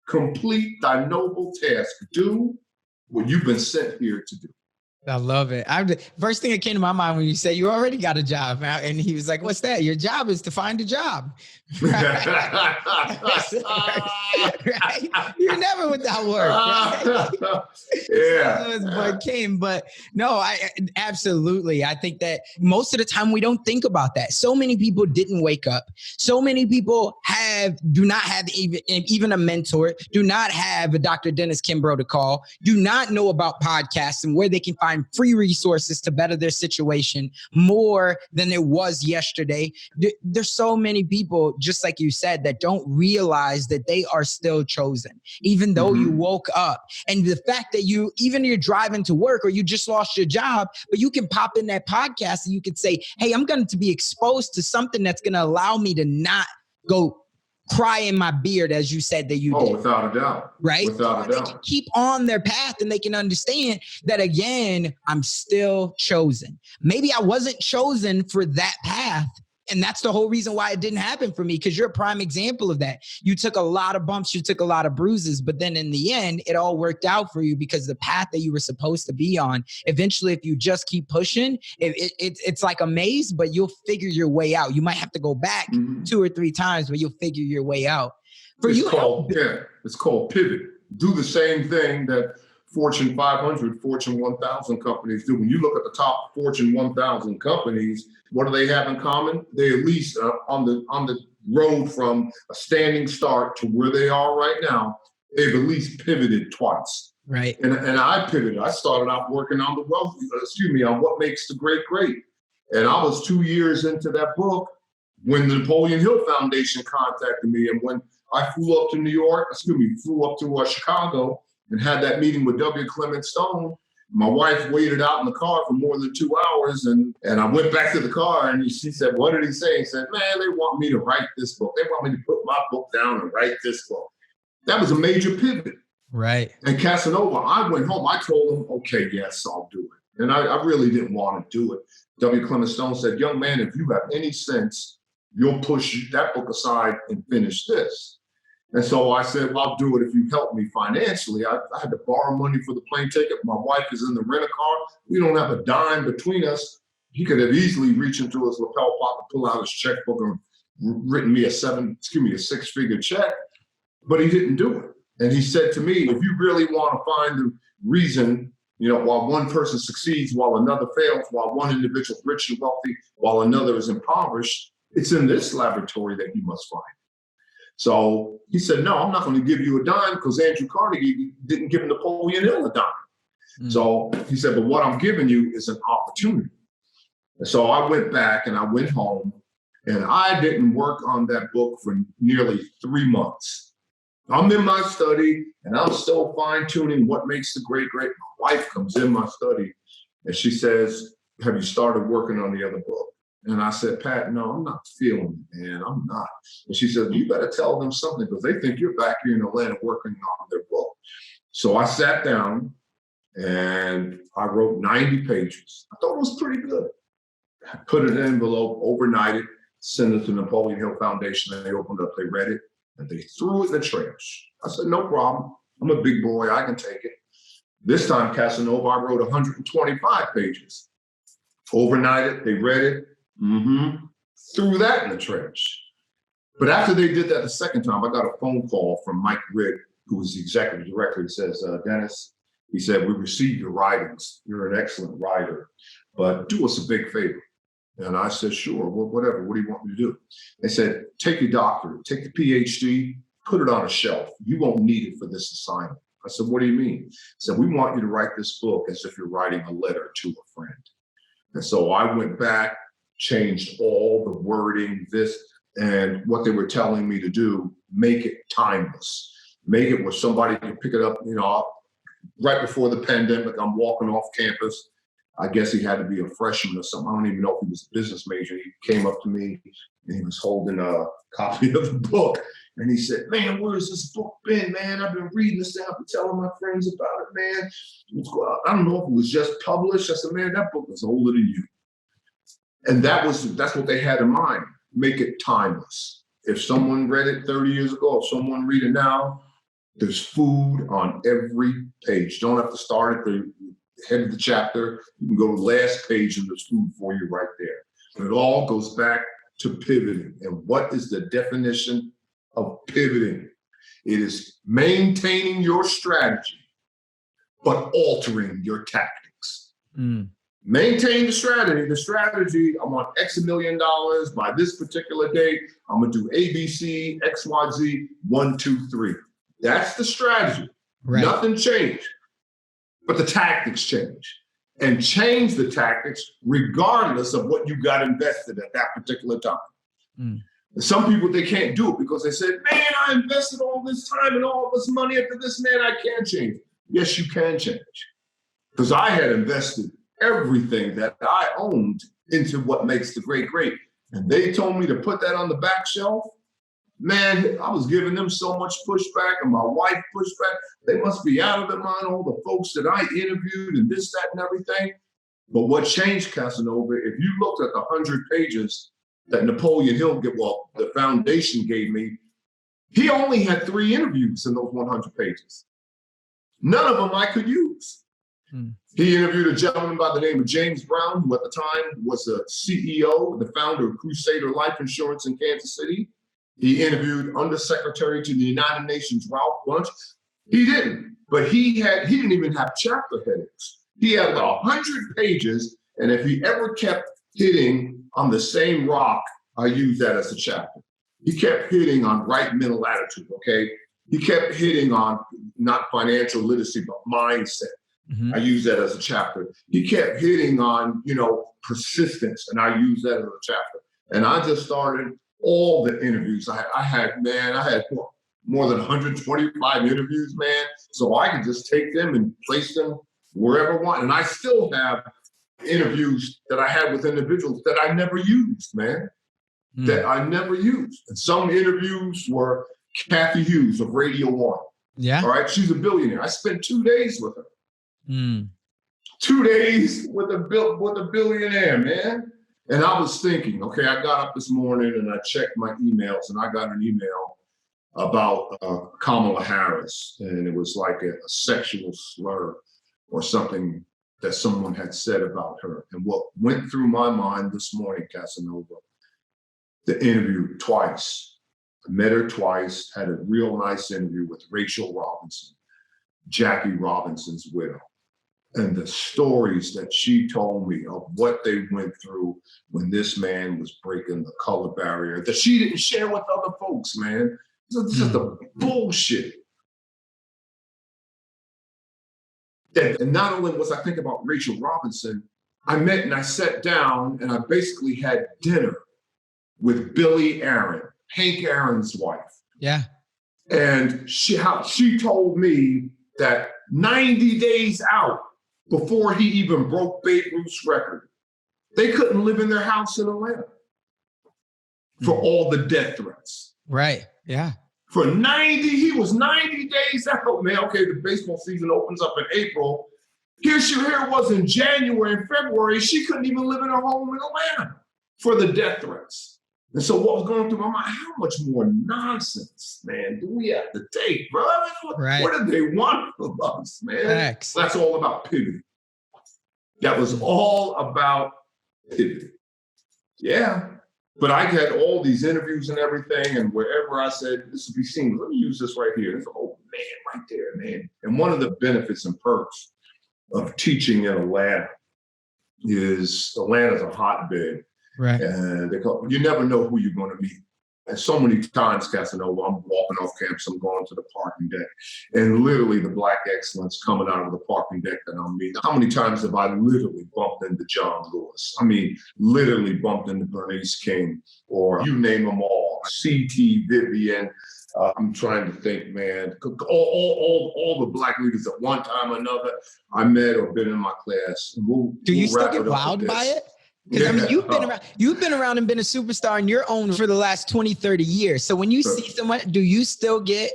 Complete thy noble task. Do what you've been sent here to do. I love it. First thing that came to my mind when you said you already got a job, and he was like, "What's that? Your job is to find a job." Right? Right? You're never without work. Right? Yeah. But came, but no, I absolutely. I think that most of the time we don't think about that. So many people didn't wake up. So many people do not have even a mentor. Do not have a Dr. Dennis Kimbro to call. Do not know about podcasts and where they can find free resources to better their situation more than it was yesterday. There's so many people, just like you said, that don't realize that they are still chosen, even though you woke up. And the fact that you're driving to work or you just lost your job, but you can pop in that podcast and you can say, hey, I'm going to be exposed to something that's going to allow me to not go cry in my beard, as you said that you did. Oh, without a doubt. Right? Without a doubt. They can keep on their path and they can understand that, again, I'm still chosen. Maybe I wasn't chosen for that path. And that's the whole reason why it didn't happen for me, because you're a prime example of that. You took a lot of bumps, you took a lot of bruises, but then in the end, it all worked out for you because the path that you were supposed to be on, eventually, if you just keep pushing, it's like a maze, but you'll figure your way out. You might have to go back 2 or 3 times, but you'll figure your way out. It's called pivot. Do the same thing that Fortune 500, Fortune 1000 companies do. When you look at the top Fortune 1000 companies, what do they have in common? They at least on the road from a standing start to where they are right now, they've at least pivoted twice. Right. And I pivoted. I started out working on on What Makes the Great Great. And I was 2 years into that book when the Napoleon Hill Foundation contacted me. And when I flew up to Chicago and had that meeting with W. Clement Stone, My wife waited out in the car for more than 2 hours, and I went back to the car, and she said, what did he say? He said, man, they want me to write this book. They want me to put my book down and write this book. That was a major pivot. Right. And Casanova, I went home. I told him, okay, yes, I'll do it. And I really didn't want to do it. W. Clement Stone said, young man, if you have any sense, you'll push that book aside and finish this. And so I said, well, I'll do it if you help me financially. I had to borrow money for the plane ticket. My wife is in the rent-a-car. We don't have a dime between us. He could have easily reached into his lapel pocket, pull out his checkbook, and written me a six-figure check, but he didn't do it. And he said to me, if you really want to find the reason, while one person succeeds, while another fails, while one individual is rich and wealthy, while another is impoverished, it's in this laboratory that you must find. So he said, no, I'm not going to give you a dime because Andrew Carnegie didn't give Napoleon Hill a dime. So he said, but what I'm giving you is an opportunity. And so I went back and I went home, and I didn't work on that book for nearly 3 months. I'm in my study and I'm still fine tuning what makes the great great. My wife comes in my study and she says, have you started working on the other book? And I said, Pat, no, I'm not feeling it, man. I'm not. And she said, you better tell them something because they think you're back here in Atlanta working on their book. So I sat down and I wrote 90 pages. I thought it was pretty good. I put it in an envelope, overnight it, sent it to the Napoleon Hill Foundation. And they opened up, they read it, and they threw it in the trash. I said, no problem. I'm a big boy. I can take it. This time, Casanova, I wrote 125 pages. Overnight it, they read it. Threw that in the trash. But after they did that the second time, I got a phone call from Mike Ritt, who was the executive director. He says, Dennis, he said, we received your writings. You're an excellent writer, but do us a big favor. And I said, sure, well, whatever. What do you want me to do? They said, take your doctorate, take the PhD, put it on a shelf. You won't need it for this assignment. I said, what do you mean? He said, we want you to write this book as if you're writing a letter to a friend. And so I went back, changed all the wording, this, and what they were telling me to do, make it timeless. Make it where somebody can pick it up, right before the pandemic, I'm walking off campus. I guess he had to be a freshman or something. I don't even know if he was a business major. He came up to me and he was holding a copy of the book. And he said, man, where's this book been, man? I've been reading this thing. I've been telling my friends about it, man. I don't know if it was just published. I said, man, that book is older than you. And that's what they had in mind. Make it timeless. If someone read it 30 years ago, if someone read it now, there's food on every page. Don't have to start at the head of the chapter. You can go to the last page and there's food for you right there. And it all goes back to pivoting. And what is the definition of pivoting? It is maintaining your strategy, but altering your tactics. Maintain the strategy. The strategy, I want X $1 million by this particular date. I'm going to do A, B, C, X, Y, Z, 1, 2, 3. That's the strategy. Right. Nothing changed, but the tactics change. And change the tactics regardless of what you got invested at that particular time. Some people, they can't do it because they said, man, I invested all this time and all this money into this, man, I can't change. Yes, you can change. Because I had invested everything that I owned into what makes the great great. And they told me to put that on the back shelf. Man, I was giving them so much pushback, and my wife pushed back. They must be out of their mind, all the folks that I interviewed and this, that, and everything. But what changed, Casanova, if you looked at the 100 pages that Napoleon Hill, the foundation gave me, he only had 3 interviews in those 100 pages. None of them I could use. He interviewed a gentleman by the name of James Brown, who at the time was the CEO, the founder of Crusader Life Insurance in Kansas City. He interviewed Undersecretary to the United Nations Ralph Bunche. He didn't, but he didn't even have chapter headings. He had about 100 pages, and if he ever kept hitting on the same rock, I use that as a chapter. He kept hitting on right mental attitude, okay? He kept hitting on not financial literacy, but mindset. I use that as a chapter. He kept hitting on, persistence, and I use that as a chapter. And I just started all the interviews. I had more than 125 interviews, man. So I could just take them and place them wherever I want. And I still have interviews that I had with individuals that I never used, man. That I never used. And some interviews were Kathy Hughes of Radio One. Yeah. All right. She's a billionaire. I spent 2 days with her. 2 days with a billionaire, man. And I was thinking, okay, I got up this morning and I checked my emails, and I got an email about Kamala Harris, and it was like a sexual slur or something that someone had said about her. And what went through my mind this morning, Casanova, the interview twice. I met her twice, had a real nice interview with Rachel Robinson, Jackie Robinson's widow. And the stories that she told me of what they went through when this man was breaking the color barrier that she didn't share with other folks, man. This is the bullshit. And not only was I thinking about Rachel Robinson, I met and I sat down and I basically had dinner with Billy Aaron, Hank Aaron's wife. Yeah. And she told me that 90 days out before he even broke Babe Ruth's record, they couldn't live in their house in Atlanta for all the death threats. Right. Yeah. He was 90 days out, man. Okay, the baseball season opens up in April. Here it was in January and February. She couldn't even live in her home in Atlanta for the death threats. And so what was going through my mind, how much more nonsense, man, do we have to take, bro? Right. What did they want from us, man? Facts. That's all about pivoting. That was all about pivoting. Yeah. But I had all these interviews and everything, and wherever I said, this would be seen, let me use this right here. There's an old man right there, man. And one of the benefits and perks of teaching in Atlanta is Atlanta's a hotbed. Right. And you never know who you're going to meet. And so many times, Casanova, I'm walking off campus, I'm going to the parking deck, and literally the Black excellence coming out of the parking deck that I'm meeting. How many times have I literally bumped into John Lewis? I mean, literally bumped into Bernice King, or you name them all, C.T. Vivian. I'm trying to think, man, all the Black leaders at one time or another I met or been in my class. Do you still get wowed by it? Because I mean, you've been around and been a superstar on your own for the last 20, 30 years. So when you see someone, do you still get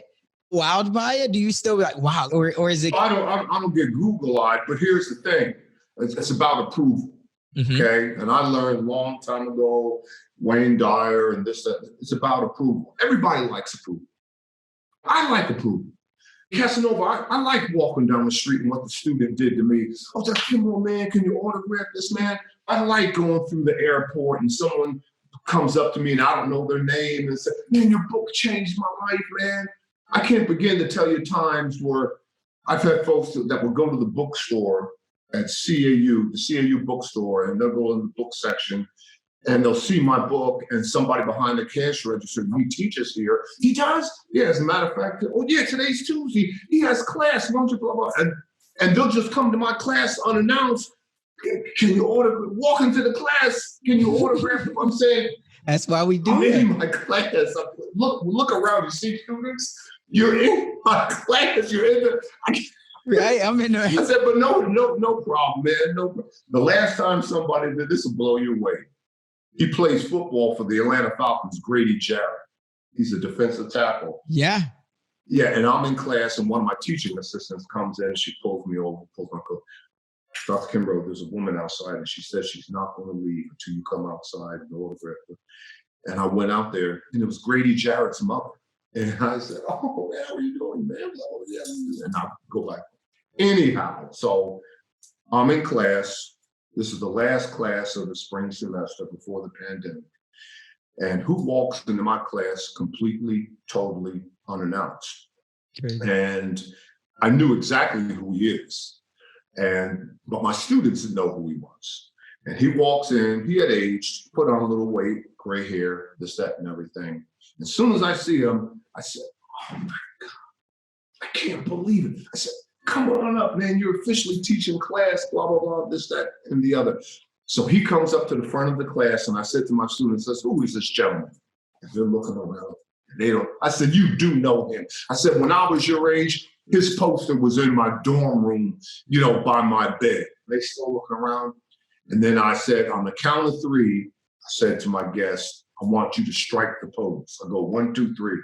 wowed by it? Do you still be like, wow? Or is it? I don't get Google-eyed, but here's the thing. It's about approval, okay? And I learned a long time ago, Wayne Dyer and this, that, it's about approval. Everybody likes approval. I like approval. Casanova, I like walking down the street and what the student did to me. I was like, Kimbro, man, can you autograph this, man? I like going through the airport and someone comes up to me and I don't know their name and says, man, your book changed my life, man. I can't begin to tell you times where I've had folks that will go to the bookstore at CAU, the CAU bookstore, and they'll go in the book section and they'll see my book and somebody behind the cash register, he teaches here. He does? Yeah, as a matter of fact, oh yeah, today's Tuesday. He has class, blah, blah, blah. And they'll just come to my class unannounced. Can you walk into the class? Can you autograph? I'm saying, that's why we do it. I'm in my class. Look around. You see students? You're in my class. You're in the. Right, I'm in there. I said, but no problem, man. No problem. The last time somebody did this will blow you away. He plays football for the Atlanta Falcons, Grady Jarrett. He's a defensive tackle. Yeah. Yeah, and I'm in class, and one of my teaching assistants comes in, she pulls me over, pulls my coat. Dr. Kimbro, there's a woman outside, and she says she's not going to leave until you come outside and autograph her. And I went out there, and it was Grady Jarrett's mother. And I said, oh, man, how are you doing, man? Oh, yeah. And I go back. Anyhow, so I'm in class. This is the last class of the spring semester before the pandemic. And who walks into my class completely, totally unannounced? Crazy. And I knew exactly who he is. But my students didn't know who he was. And he walks in, he had aged, put on a little weight, gray hair, this, that, and everything. As soon as I see him, I said, oh my God, I can't believe it. I said, come on up, man, you're officially teaching class, blah, blah, blah, this, that, and the other. So he comes up to the front of the class, and I said to my students, I said, who is this gentleman? And they're looking around. And they don't. I said, you do know him. I said, when I was your age, His poster was in my dorm room, by my bed. They still looking around. And then I said, on the count of three, I said to my guest, I want you to strike the pose. I go 1, 2, 3.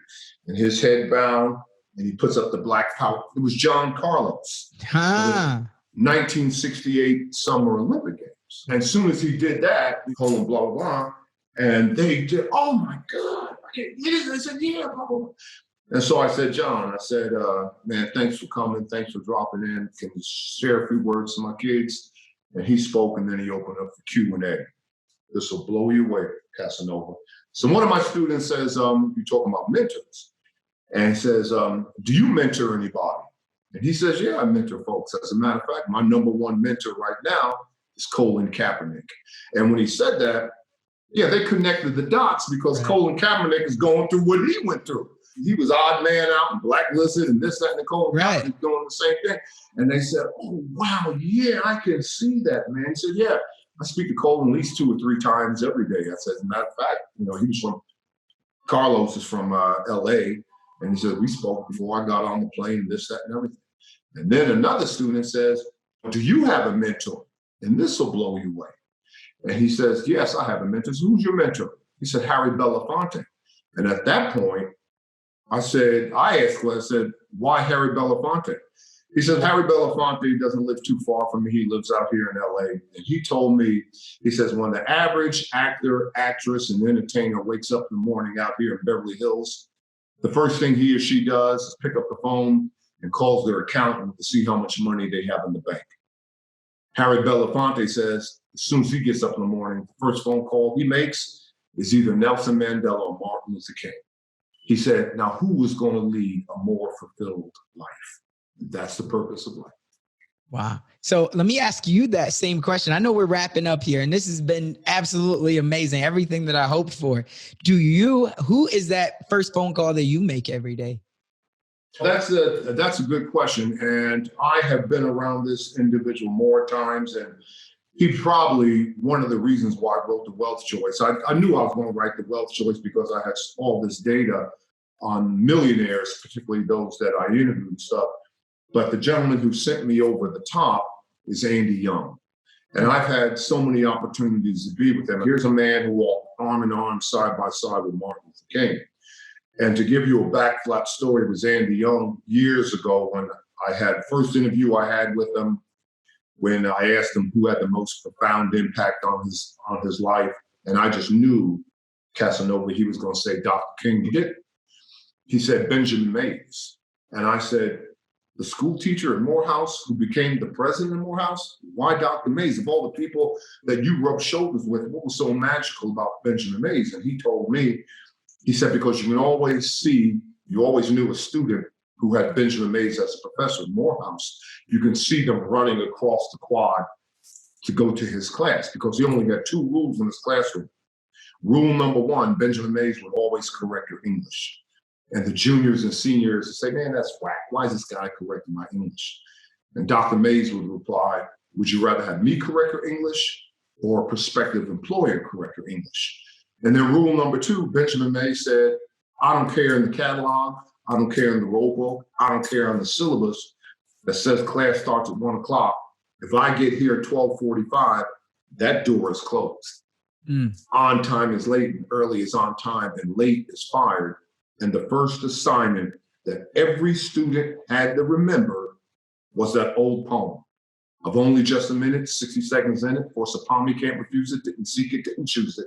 And his head bowed, and he puts up the black power. It was John Carlos. 1968 Summer Olympic Games. And as soon as he did that, blah, blah, blah, and they did, oh my God. I said, yeah, blah, blah, blah. And so I said, John, man, thanks for coming. Thanks for dropping in. Can you share a few words to my kids? And he spoke, and then he opened up for Q&A. This will blow you away, Casanova. So one of my students says, you're talking about mentors. And he says, do you mentor anybody? And he says, yeah, I mentor folks. As a matter of fact, my number one mentor right now is Colin Kaepernick. And when he said that, yeah, they connected the dots because Colin Kaepernick is going through what he went through. He was odd man out and blacklisted and this, that, and Colin Kaepernick doing the same thing. And they said, oh, wow, yeah, I can see that, man. He said, yeah, I speak to Colin at least 2 or 3 times every day. I said, as a matter of fact, he was Carlos is from LA. And he said, we spoke before I got on the plane, this, that, and everything. And then another student says, do you have a mentor? And this will blow you away. And he says, yes, I have a mentor. So who's your mentor? He said, Harry Belafonte. And at that point, I said, why Harry Belafonte? He said, Harry Belafonte doesn't live too far from me. He lives out here in LA. And he told me, he says, when the average actor, actress, and entertainer wakes up in the morning out here in Beverly Hills, the first thing he or she does is pick up the phone and calls their accountant to see how much money they have in the bank. Harry Belafonte says, as soon as he gets up in the morning, the first phone call he makes is either Nelson Mandela or Martin Luther King. He said, now who is going to lead a more fulfilled life? That's the purpose of life. Wow. So let me ask you that same question. I know we're wrapping up here, and this has been absolutely amazing. Everything that I hoped for. Who is that first phone call that you make every day? That's a good question. And I have been around this individual more times, and he probably one of the reasons why I wrote The Wealth Choice. I knew I was going to write The Wealth Choice because I had all this data on millionaires, particularly those that I interviewed and stuff. But the gentleman who sent me over the top is Andy Young. And I've had so many opportunities to be with him. Here's a man who walked arm in arm, side by side with Martin Luther King. And to give you a backflap story, it was Andy Young years ago when I had first interview I had with him, when I asked him who had the most profound impact on his life. And I just knew Casanova, he was going to say Dr. King. He did. He said Benjamin Mays. And I said, the school teacher at Morehouse who became the president of Morehouse? Why Dr. Mays? Of all the people that you rubbed shoulders with, what was so magical about Benjamin Mays? And he told me, he said, because you always knew a student who had Benjamin Mays as a professor at Morehouse. You can see them running across the quad to go to his class because he only had 2 rules in his classroom. Rule number 1, Benjamin Mays would always correct your English. And the juniors and seniors would say, man, that's whack. Why is this guy correcting my English? And Dr. Mays would reply, would you rather have me correct your English or a prospective employer correct your English? And then rule number 2, Benjamin Mays said, I don't care in the catalog. I don't care in the roll book. I don't care on the syllabus that says class starts at 1 o'clock. If I get here at 12:45, that door is closed. On time is late, and early is on time, and late is fired. And the first assignment that every student had to remember was that old poem of only just a minute, 60 seconds in it. Force upon me, can't refuse it, didn't seek it, didn't choose it.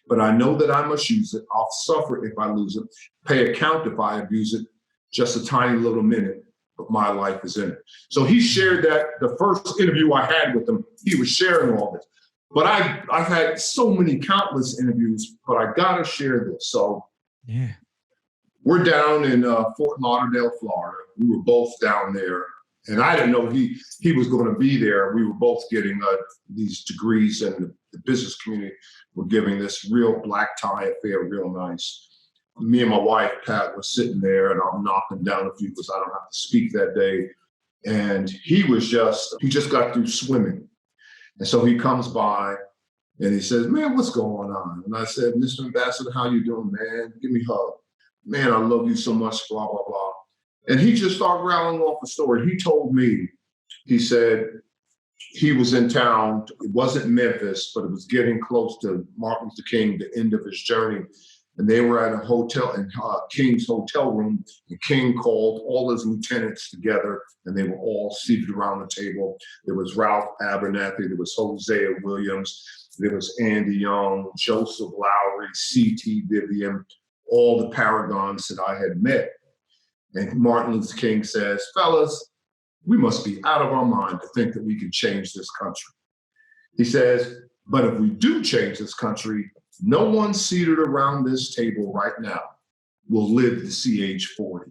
But I know that I must use it. I'll suffer if I lose it, pay account if I abuse it. Just a tiny little minute, but my life is in it. So he shared that the first interview I had with him, he was sharing all this. But I've had so many countless interviews, but I gotta share this. So yeah, we're down in Fort Lauderdale, Florida. We were both down there. And I didn't know he was going to be there. We were both getting these degrees, and the business community were giving this real black tie affair, real nice. Me and my wife, Pat, were sitting there, and I'm knocking down a few because I don't have to speak that day. And he just got through swimming. And so he comes by and he says, man, what's going on? And I said, Mr. Ambassador, how you doing, man? Give me a hug. Man, I love you so much, blah, blah, blah. And he just started rattling off the story. He told me, he said he was in town. It wasn't Memphis, but it was getting close to Martin Luther King, the end of his journey. And they were at a hotel in King's hotel room. And King called all his lieutenants together, and they were all seated around the table. There was Ralph Abernathy, there was Hosea Williams, there was Andy Young, Joseph Lowry, C.T. Vivian, all the paragons that I had met. And Martin Luther King says, fellas, we must be out of our mind to think that we can change this country. He says, but if we do change this country, no one seated around this table right now will live to see age 40.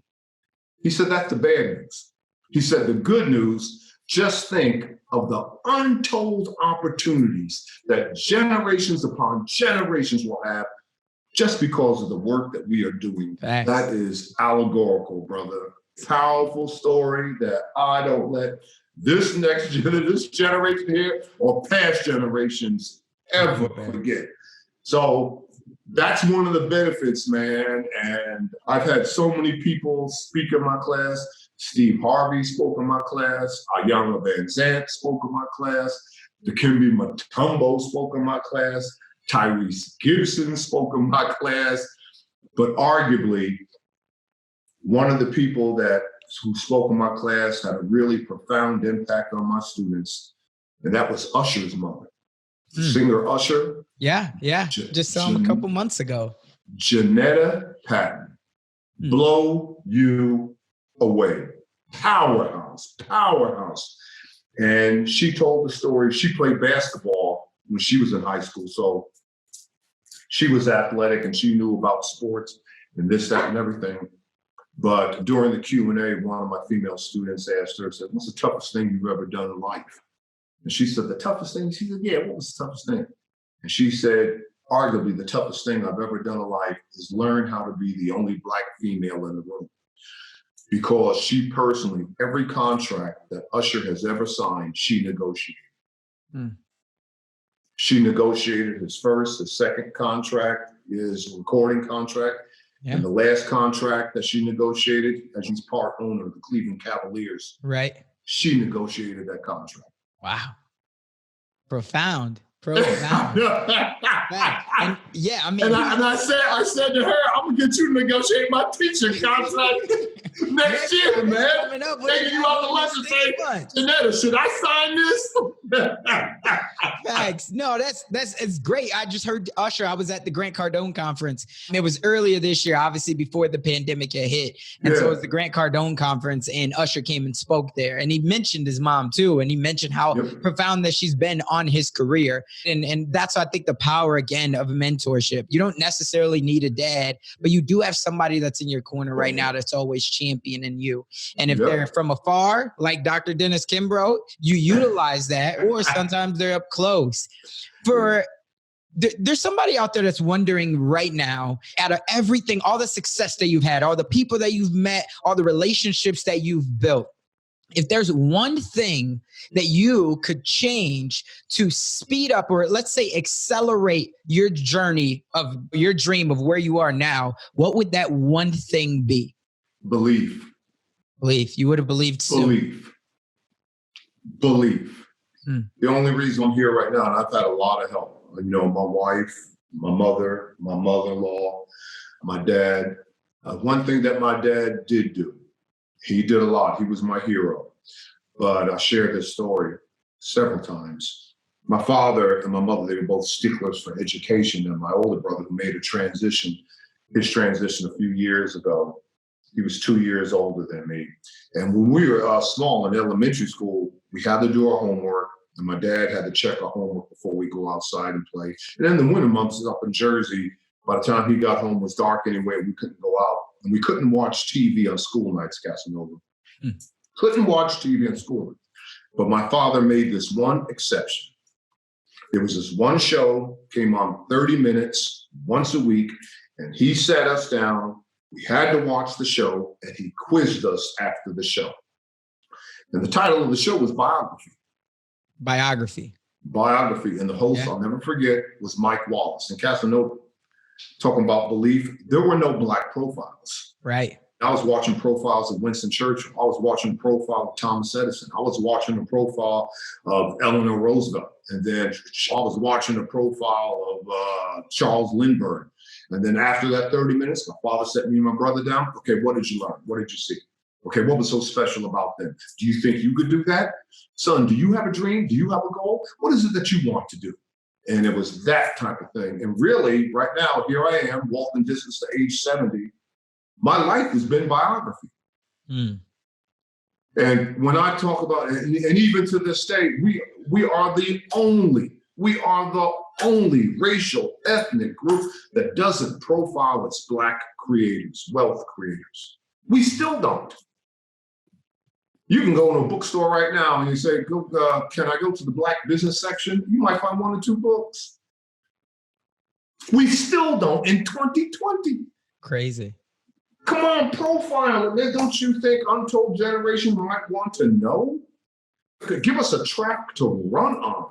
He said, that's the bad news. He said, the good news, just think of the untold opportunities that generations upon generations will have just because of the work that we are doing. Thanks. That is allegorical, brother. Powerful story that I don't let this generation here or past generations ever forget. So that's one of the benefits, man. And I've had so many people speak in my class. Steve Harvey spoke in my class. Ayanna Van Zant spoke in my class. Dikembe Mutombo spoke in my class. Tyrese Gibson spoke in my class. But arguably, one of the people who spoke in my class had a really profound impact on my students, and that was Usher's mother. Singer Usher. Yeah. Just saw him a couple months ago. Janetta Patton. Blow you away. Powerhouse. And she told the story. She played basketball when she was in high school. So she was athletic and she knew about sports and this, that, and everything. But during the Q&A, one of my female students asked her, said, what's the toughest thing you've ever done in life? And she said, the toughest thing? She said, yeah, what was the toughest thing? And she said, arguably the toughest thing I've ever done in life is learn how to be the only Black female in the room. Because she personally, every contract that Usher has ever signed, she negotiated. She negotiated his first, his second contract, his recording contract. Yeah. And the last contract that she negotiated, as she's part owner of the Cleveland Cavaliers, right? She negotiated that contract. Wow. Profound. And yeah, I mean, and I said to her, I'm gonna get you to negotiate my teacher contract next year, man. Taking you out the lunch and say, Janetta, should I sign this? Thanks. No, it's great. I just heard Usher. I was at the Grant Cardone conference. It was earlier this year, obviously before the pandemic had hit. And so it was the Grant Cardone conference, and Usher came and spoke there. And he mentioned his mom too, and he mentioned how profound that she's been on his career. And that's, I think, the power, again, of mentorship. You don't necessarily need a dad, but you do have somebody that's in your corner right now that's always championing you. And if they're from afar, like Dr. Dennis Kimbro, you utilize that, or sometimes they're up close. There's somebody out there that's wondering right now, out of everything, all the success that you've had, all the people that you've met, all the relationships that you've built, if there's one thing that you could change to speed up, or let's say accelerate your journey of your dream of where you are now, what would that one thing be? Belief. You would have believed soon. Belief. The only reason I'm here right now, and I've had a lot of help, my wife, my mother, my mother-in-law, my dad. One thing that my dad did do, he did a lot. He was my hero. But I shared this story several times. My father and my mother, they were both sticklers for education. And my older brother, who made his transition a few years ago, he was 2 years older than me. And when we were small in elementary school, we had to do our homework. And my dad had to check our homework before we go outside and play. And in the winter months up in Jersey, by the time he got home, it was dark anyway. We couldn't go out. And we couldn't watch TV on school nights, Casanova. Couldn't watch TV on school nights. But my father made this one exception. There was this one show, came on 30 minutes once a week, and he sat us down. We had to watch the show, and he quizzed us after the show. And the title of the show was Biography. And the host, I'll never forget, was Mike Wallace. And Casanova, talking about belief, there were no Black profiles. Right. I was watching profiles of Winston Churchill. I was watching a profile of Thomas Edison. I was watching a profile of Eleanor Roosevelt. And then I was watching a profile of Charles Lindbergh. And then after that 30 minutes, my father set me and my brother down. Okay, what did you learn? What did you see? Okay, what was so special about them? Do you think you could do that? Son, do you have a dream? Do you have a goal? What is it that you want to do? And it was that type of thing. And really, right now, here I am, walking distance to age 70. My life has been biography. And when I talk about it, and even to this day, we are the only racial, ethnic group that doesn't profile its Black creators, wealth creators. We still don't. You can go to a bookstore right now and you say, can I go to the Black business section? You might find 1 or 2 books. We still don't in 2020. Crazy. Come on, profile it. Don't you think untold generation might want to know? Give us a track to run on.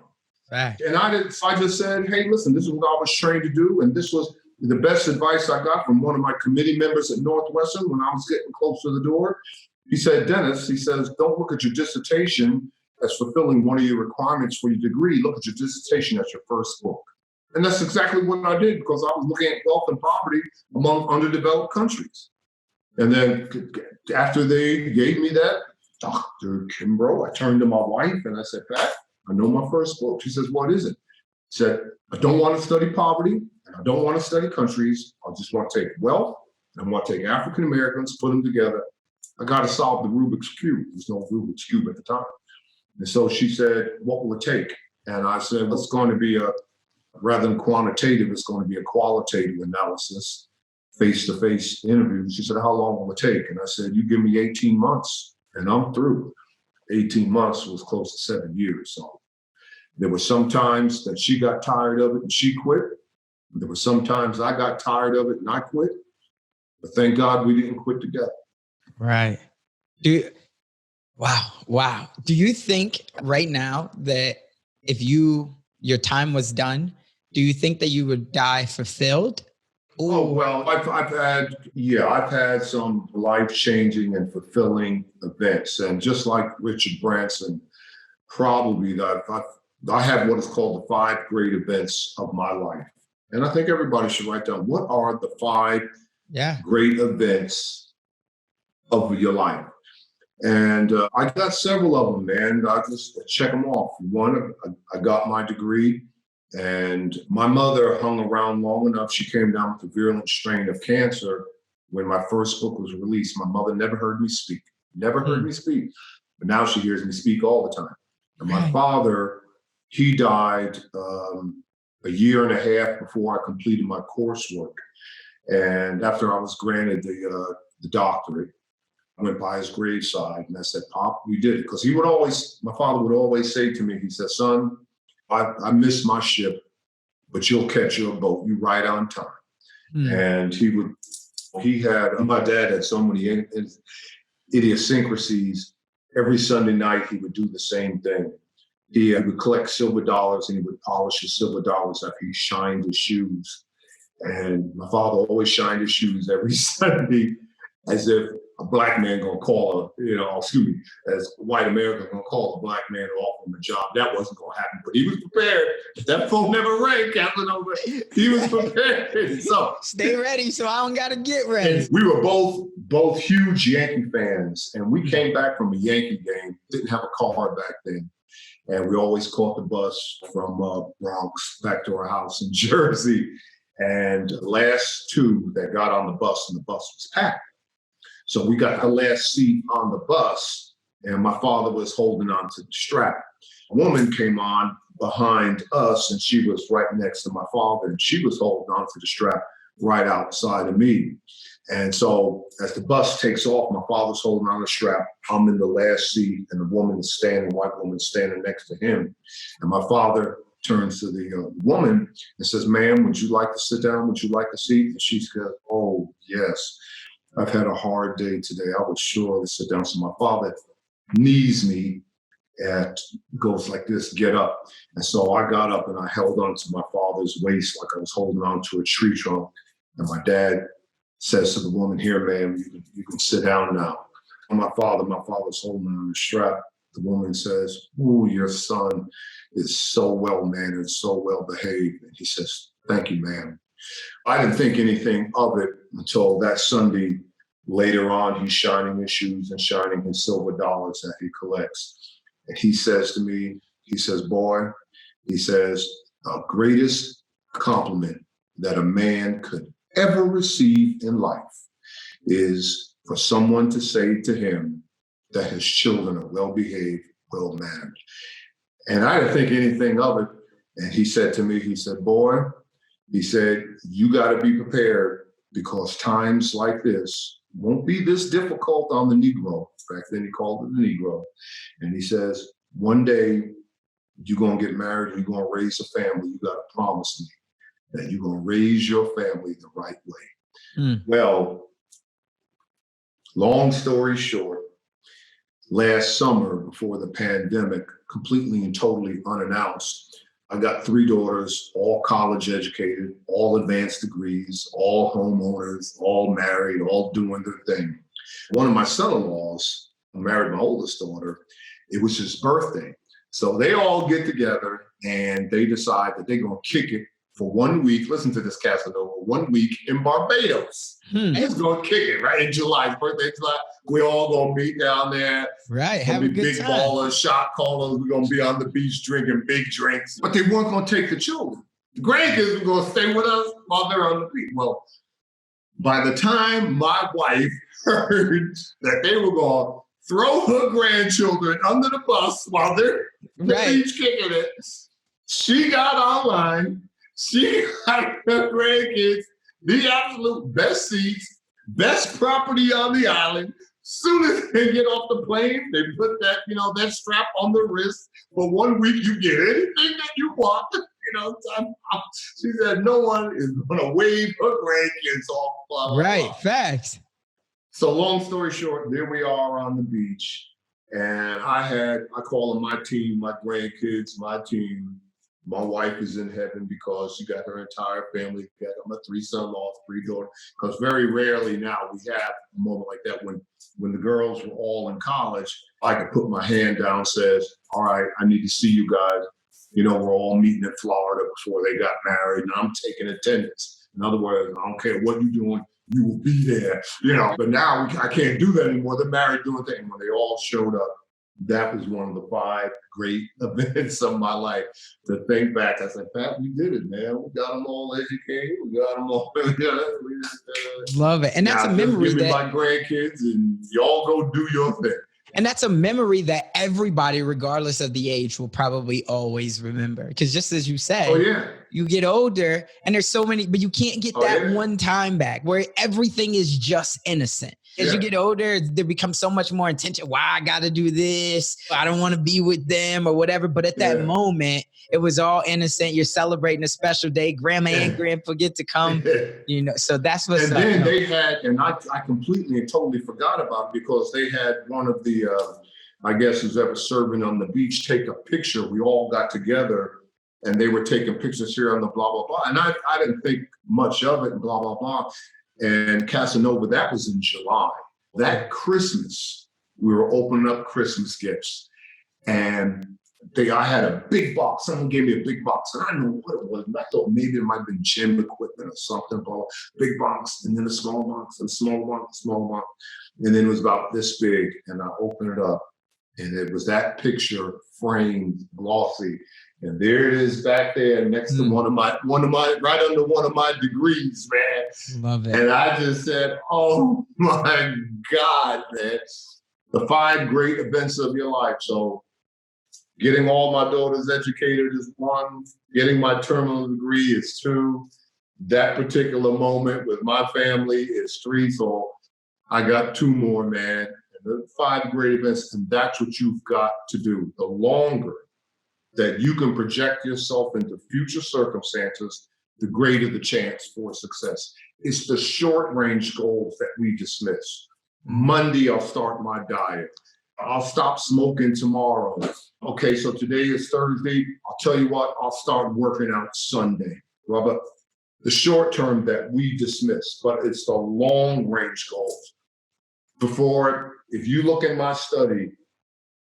Fact. And I just said, hey, listen, this is what I was trained to do. And this was the best advice I got from one of my committee members at Northwestern when I was getting close to the door. He said, Dennis, he says, don't look at your dissertation as fulfilling one of your requirements for your degree. Look at your dissertation as your first book. And that's exactly what I did, because I was looking at wealth and poverty among underdeveloped countries. And then after they gave me that, Dr. Kimbro, I turned to my wife and I said, Pat, I know my first book. She says, what is it? I said, I don't want to study poverty and I don't want to study countries. I just want to take wealth and I want to take African Americans, put them together. I got to solve the Rubik's Cube. There's no Rubik's Cube at the time. And so she said, what will it take? And I said, well, it's going to be rather than quantitative, it's going to be a qualitative analysis, face-to-face interviews. She said, how long will it take? And I said, you give me 18 months and I'm through. 18 months was close to 7 years. So there were some times that she got tired of it and she quit. There were some times I got tired of it and I quit. But thank God we didn't quit together. Right. Wow. Do you think right now that if your time was done, do you think that you would die fulfilled? Ooh. Oh, well, I've had some life-changing and fulfilling events. And just like Richard Branson, probably I have what is called the 5 great events of my life. And I think everybody should write down, what are the 5 great events of your life? And I got several of them, man. I just check them off. One, I got my degree. And my mother hung around long enough. She came down with a virulent strain of cancer when my first book was released. My mother never heard me speak. But now she hears me speak all the time. And my father, he died a year and a half before I completed my coursework. And after I was granted the doctorate, I went by his graveside and I said, Pop, we did it. Because my father would always say to me, he said, son, I missed my ship, but you'll catch your boat. You right on time. And my dad had so many idiosyncrasies. Every Sunday night, he would do the same thing. He would collect silver dollars and he would polish his silver dollars after he shined his shoes. And my father always shined his shoes every Sunday as if a black man gonna call as white America gonna call a black man to offer him a job. That wasn't gonna happen, but he was prepared. If that phone never rang, Casanova, he was prepared. So stay ready, so I don't gotta get ready. We were both huge Yankee fans, and we came back from a Yankee game. Didn't have a car back then, and we always caught the bus from Bronx back to our house in Jersey. And the last 2 that got on the bus, and the bus was packed. So we got the last seat on the bus, and my father was holding on to the strap. A woman came on behind us, and she was right next to my father, and she was holding on to the strap right outside of me. And so as the bus takes off, my father's holding on the strap. I'm in the last seat, and the white woman standing next to him. And my father turns to the woman and says, ma'am, would you like to sit down? Would you like a seat? And she says, oh, yes. I've had a hard day today. I would surely sit down. So my father knees me and goes like this, get up. And so I got up and I held on to my father's waist like I was holding on to a tree trunk. And my dad says to the woman, here, ma'am, you can sit down now. My father's holding on the strap. The woman says, ooh, your son is so well-mannered, so well-behaved. And he says, thank you, ma'am. I didn't think anything of it until that Sunday. Later on, he's shining his shoes and shining his silver dollars that he collects. And he says to me, he says, boy, he says, the greatest compliment that a man could ever receive in life is for someone to say to him that his children are well-behaved, well-mannered. And I didn't think anything of it. And he said to me, he said, boy, he said, you got to be prepared because times like this won't be this difficult on the Negro. Back then he called it the Negro. And he says, one day you're going to get married, you're going to raise a family. You got to promise me that you're going to raise your family the right way. Well, long story short, last summer before the pandemic, completely and totally unannounced, I got 3 daughters, all college educated, all advanced degrees, all homeowners, all married, all doing their thing. One of my son-in-laws, I married my oldest daughter, it was his birthday. So they all get together and they decide that they're going to kick it for 1 week. Listen to this, Casanova, 1 week in Barbados. He's going to kick it, right? In July, his birthday, July. We all going to meet down there. Right, have a good big time. Big ballers, shot callers. We're going to be on the beach drinking big drinks. But they weren't going to take the children. The grandkids were going to stay with us while they're on the beach. Well, by the time my wife heard that they were going to throw her grandchildren under the bus while they're on the beach kicking it, she got online. She got her grandkids the absolute best seats, best property on the island. Soon as they get off the plane, they put that, that strap on the wrist. For 1 week, you get anything that you want. She said no one is going to wave her grandkids off. Blah, blah, right, blah. Facts. So long story short, there we are on the beach. And I call them my team, my grandkids, my team. My wife is in heaven because she got her entire family together. My 3 son-in-laws, 3 daughters. Because very rarely now we have a moment like that when the girls were all in college, I could put my hand down, says, all right, I need to see you guys. We're all meeting in Florida before they got married, and I'm taking attendance. In other words, I don't care what you're doing, you will be there. But now I can't do that anymore. They're married doing things. When they all showed up, that was one of the 5 great events of my life. To think back, I said, Pat, we did it, man. We got them all educated. We got them all. Love it. And that's a memory give me my grandkids, and y'all go do your thing. And that's a memory that everybody, regardless of the age, will probably always remember. Because just as you said, you get older and there's so many, but you can't get that one time back where everything is just innocent. As you get older, there becomes so much more intention. Why I got to do this? I don't want to be with them or whatever. But at that moment, it was all innocent. You're celebrating a special day. Grandma and grandpa get to come, so that's what's up. And then they had, and I completely and totally forgot about it because they had one of the, I guess who's ever serving on the beach, take a picture. We all got together and they were taking pictures here on the blah, blah, blah. And I didn't think much of it and blah, blah, blah. And Casanova, that was in July. That Christmas, we were opening up Christmas gifts. And I had a big box. Someone gave me a big box. And I didn't know what it was. I thought maybe it might have been gym equipment or something. Blah, blah. Big box, and then a small box, and a small box, small box. And then it was about this big. And I opened it up. And it was that picture framed, glossy. And there it is back there next to one of my, right under one of my degrees, man. Love it. And I just said, oh my God, man. The 5 great events of your life. So getting all my daughters educated is 1. Getting my terminal degree is 2. That particular moment with my family is 3. So I got 2 more, man. And the 5 great events, and that's what you've got to do. The longer that you can project yourself into future circumstances, the greater the chance for success. It's the short-range goals that we dismiss. Monday, I'll start my diet. I'll stop smoking tomorrow. Okay, so today is Thursday. I'll tell you what, I'll start working out Sunday. Robert, the short term that we dismiss, but it's the long range goals. Before, if you look in my study,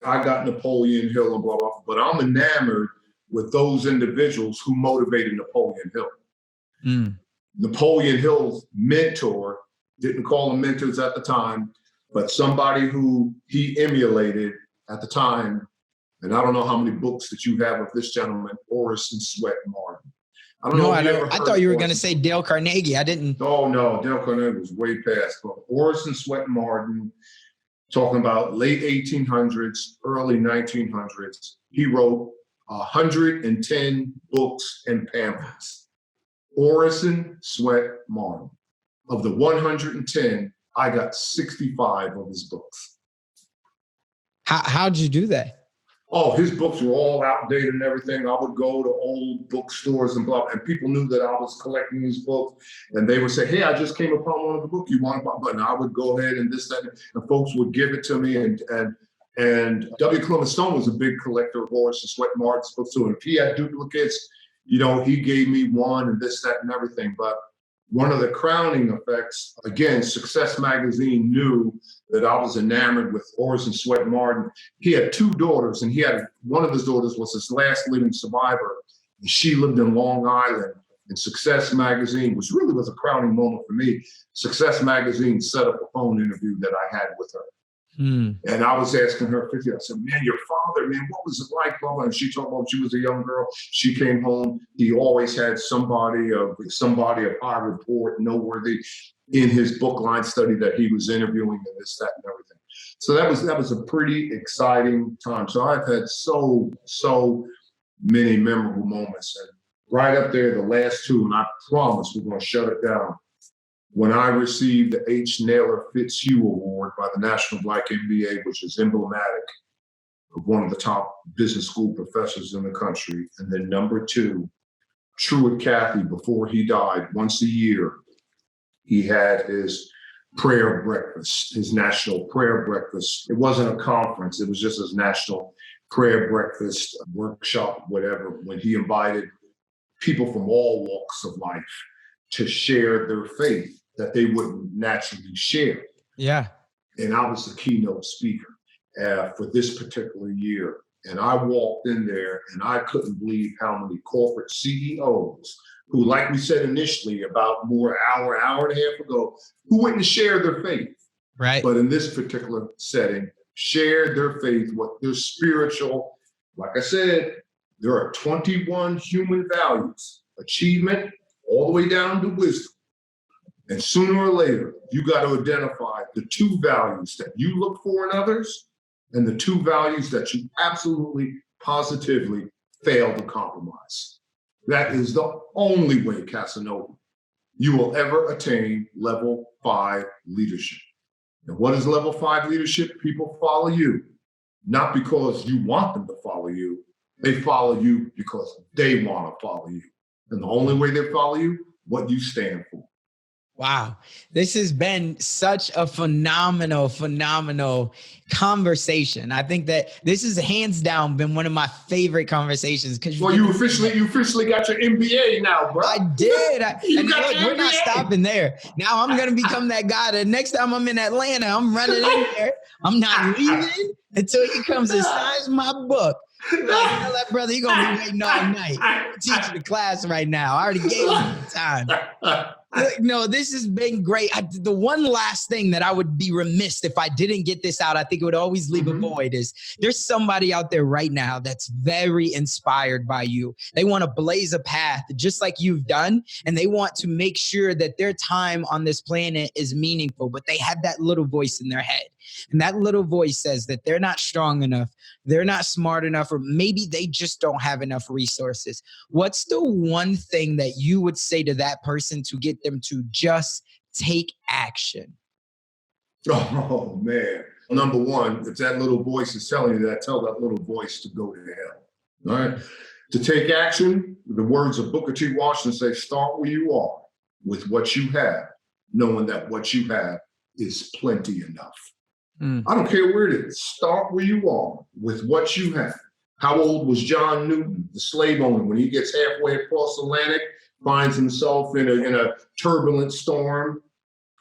I got Napoleon Hill and blah, blah, but I'm enamored with those individuals who motivated Napoleon Hill. Napoleon Hill's mentor, didn't call them mentors at the time, but somebody who he emulated at the time. And I don't know how many books that you have of this gentleman, Orison Swett Martin. I don't know. I thought you were going to say Dale Carnegie. I didn't. Oh, no, Dale Carnegie was way past. But Orison Swett Martin, talking about late 1800s, early 1900s, he wrote 110 books and pamphlets. Orison Swett Martin. Of the 110, I got 65 of his books. How'd you do that? Oh, his books were all outdated and everything. I would go to old bookstores and blah, and people knew that I was collecting these books, and they would say, "Hey, I just came upon one of the books you want to buy," and I would go ahead and this, that, and folks would give it to me. And W. Clement Stone was a big collector of Orison Swett Martin's books too. And if he had duplicates, he gave me one and this, that, and everything. But one of the crowning effects, again, Success Magazine knew that I was enamored with Orison Swett Martin. He had two daughters, and one of his daughters was his last living survivor. And she lived in Long Island. And Success Magazine was a crowning moment for me. Success Magazine set up a phone interview that I had with her. And I was asking her, I said, "Man, your father, man, what was it like?" Blah, blah. And she told me she was a young girl. She came home. He always had somebody of high report, noteworthy, in his book line study that he was interviewing and this, that, and everything. So that was a pretty exciting time. So I've had so many memorable moments. And right up there, the last two, and I promise we're going to shut it down. When I received the H. Naylor Fitzhugh Award by the National Black MBA, which is emblematic of one of the top business school professors in the country. And then number two, Truett Cathy, before he died, once a year, he had his prayer breakfast, his national prayer breakfast. It wasn't a conference. It was just his national prayer breakfast, workshop, whatever, when he invited people from all walks of life to share their faith that they wouldn't naturally share. Yeah. And I was the keynote speaker for this particular year. And I walked in there and I couldn't believe how many corporate CEOs who, like we said initially about hour and a half ago, who wouldn't share their faith. Right. But in this particular setting, shared their faith, what their spiritual, like I said, there are 21 human values, achievement, all the way down to wisdom. And sooner or later, you got to identify the two values that you look for in others and the two values that you absolutely, positively fail to compromise. That is the only way, Casanova, you will ever attain level 5 leadership. And what is level 5 leadership? People follow you, not because you want them to follow you. They follow you because they want to follow you. And the only way they follow you, what you stand for. Wow. This has been such a phenomenal conversation. I think that this has hands down been one of my favorite conversations. Well, you officially got your MBA now, bro. I did. And look, we're not stopping there. Now I'm going to become that guy that next time I'm in Atlanta, I'm running in there. I'm not leaving until he comes and signs my book. Like, tell that brother, you're going to be waiting all night. I'm teaching the class right now. I already gave him the time. No, this has been great. The one last thing that I would be remiss if I didn't get this out, I think it would always leave a void, is there's somebody out there right now that's very inspired by you. They want to blaze a path just like you've done, and they want to make sure that their time on this planet is meaningful, but they have that little voice in their head. And that little voice says that they're not strong enough, they're not smart enough, or maybe they just don't have enough resources. What's the one thing that you would say to that person to get them to just take action? Oh, man. Number one, if that little voice is telling you that, tell that little voice to go to hell. All right? To take action, the words of Booker T. Washington say, start where you are with what you have, knowing that what you have is plenty enough. I don't care where it is. Start where you are with what you have. How old was John Newton, the slave owner, when he gets halfway across the Atlantic, finds himself in a turbulent storm,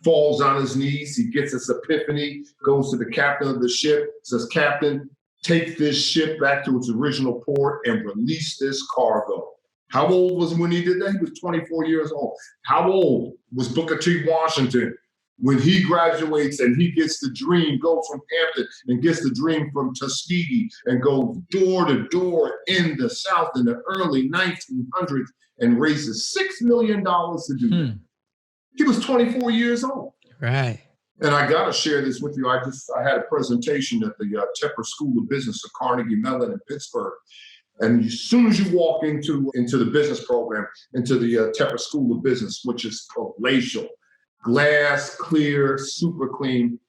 falls on his knees. He gets this epiphany, goes to the captain of the ship, says, "Captain, take this ship back to its original port and release this cargo." How old was he when he did that? He was 24 years old. How old was Booker T. Washington when he graduates and he gets the dream, goes from Hampton and gets the dream from Tuskegee and goes door to door in the South in the early 1900s and raises $6 million to do that? He was 24 years old. Right. And I got to share this with you. I had a presentation at the Tepper School of Business at Carnegie Mellon in Pittsburgh. And as soon as you walk into the business program, into the Tepper School of Business, which is palatial, glass, clear, super clean,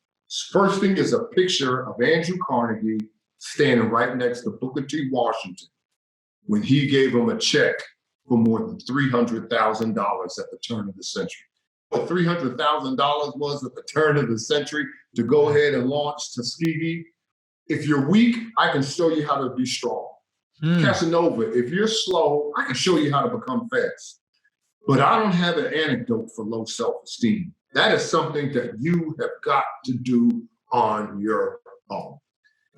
first thing is a picture of Andrew Carnegie standing right next to Booker T. Washington when he gave him a check for more than $300,000 at the turn of the century. What $300,000 was at the turn of the century to go ahead and launch Tuskegee. If you're weak, I can show you how to be strong. Casanova, if you're slow, I can show you how to become fast. But I don't have an anecdote for low self-esteem. That is something that you have got to do on your own.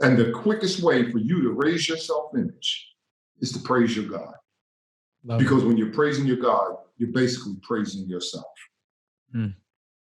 And the quickest way for you to raise your self-image is to praise your God. Because when you're praising your God, you're basically praising yourself.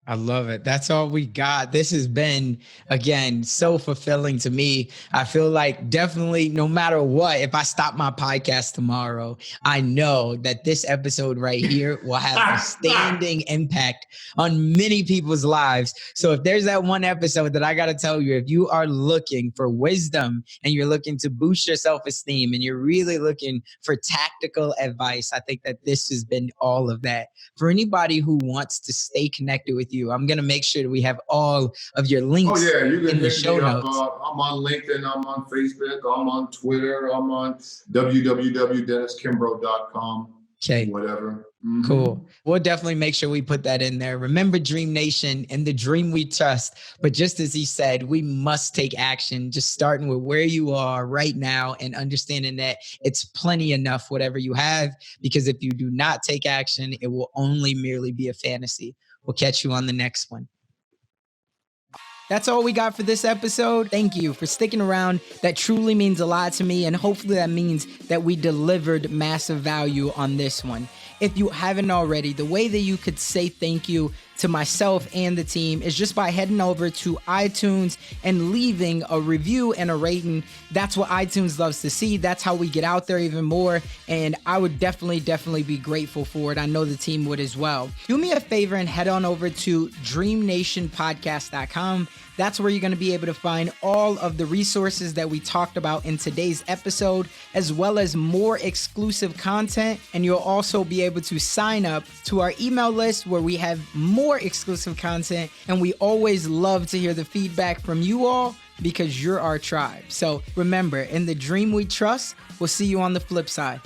I love it. That's all we got. This has been, again, so fulfilling to me. I feel like definitely no matter what, if I stop my podcast tomorrow, I know that this episode right here will have a standing impact on many people's lives. So if there's that one episode that I got to tell you, if you are looking for wisdom and you're looking to boost your self-esteem and you're really looking for tactical advice, I think that this has been all of that. For anybody who wants to stay connected with you, I'm going to make sure that we have all of your links you can in the show notes. I'm on LinkedIn, I'm on Facebook, I'm on Twitter, I'm on www.denniskimbro.com. Okay. Whatever. Cool. We'll definitely make sure we put that in there. Remember DreamNation and the dream we trust. But just as he said, we must take action, just starting with where you are right now and understanding that it's plenty enough, whatever you have, because if you do not take action, it will only merely be a fantasy. We'll catch you on the next one. That's all we got for this episode. Thank you for sticking around. That truly means a lot to me, and hopefully that means that we delivered massive value on this one. If you haven't already, the way that you could say thank you to myself and the team is just by heading over to iTunes and leaving a review and a rating. That's what iTunes loves to see. That's how we get out there even more. And I would definitely be grateful for it. I know the team would as well. Do me a favor and head on over to DreamNationPodcast.com. That's where you're going to be able to find all of the resources that we talked about in today's episode, as well as more exclusive content. And you'll also be able to sign up to our email list where we have more exclusive content. And we always love to hear the feedback from you all because you're our tribe. So remember, in the dream we trust, we'll see you on the flip side.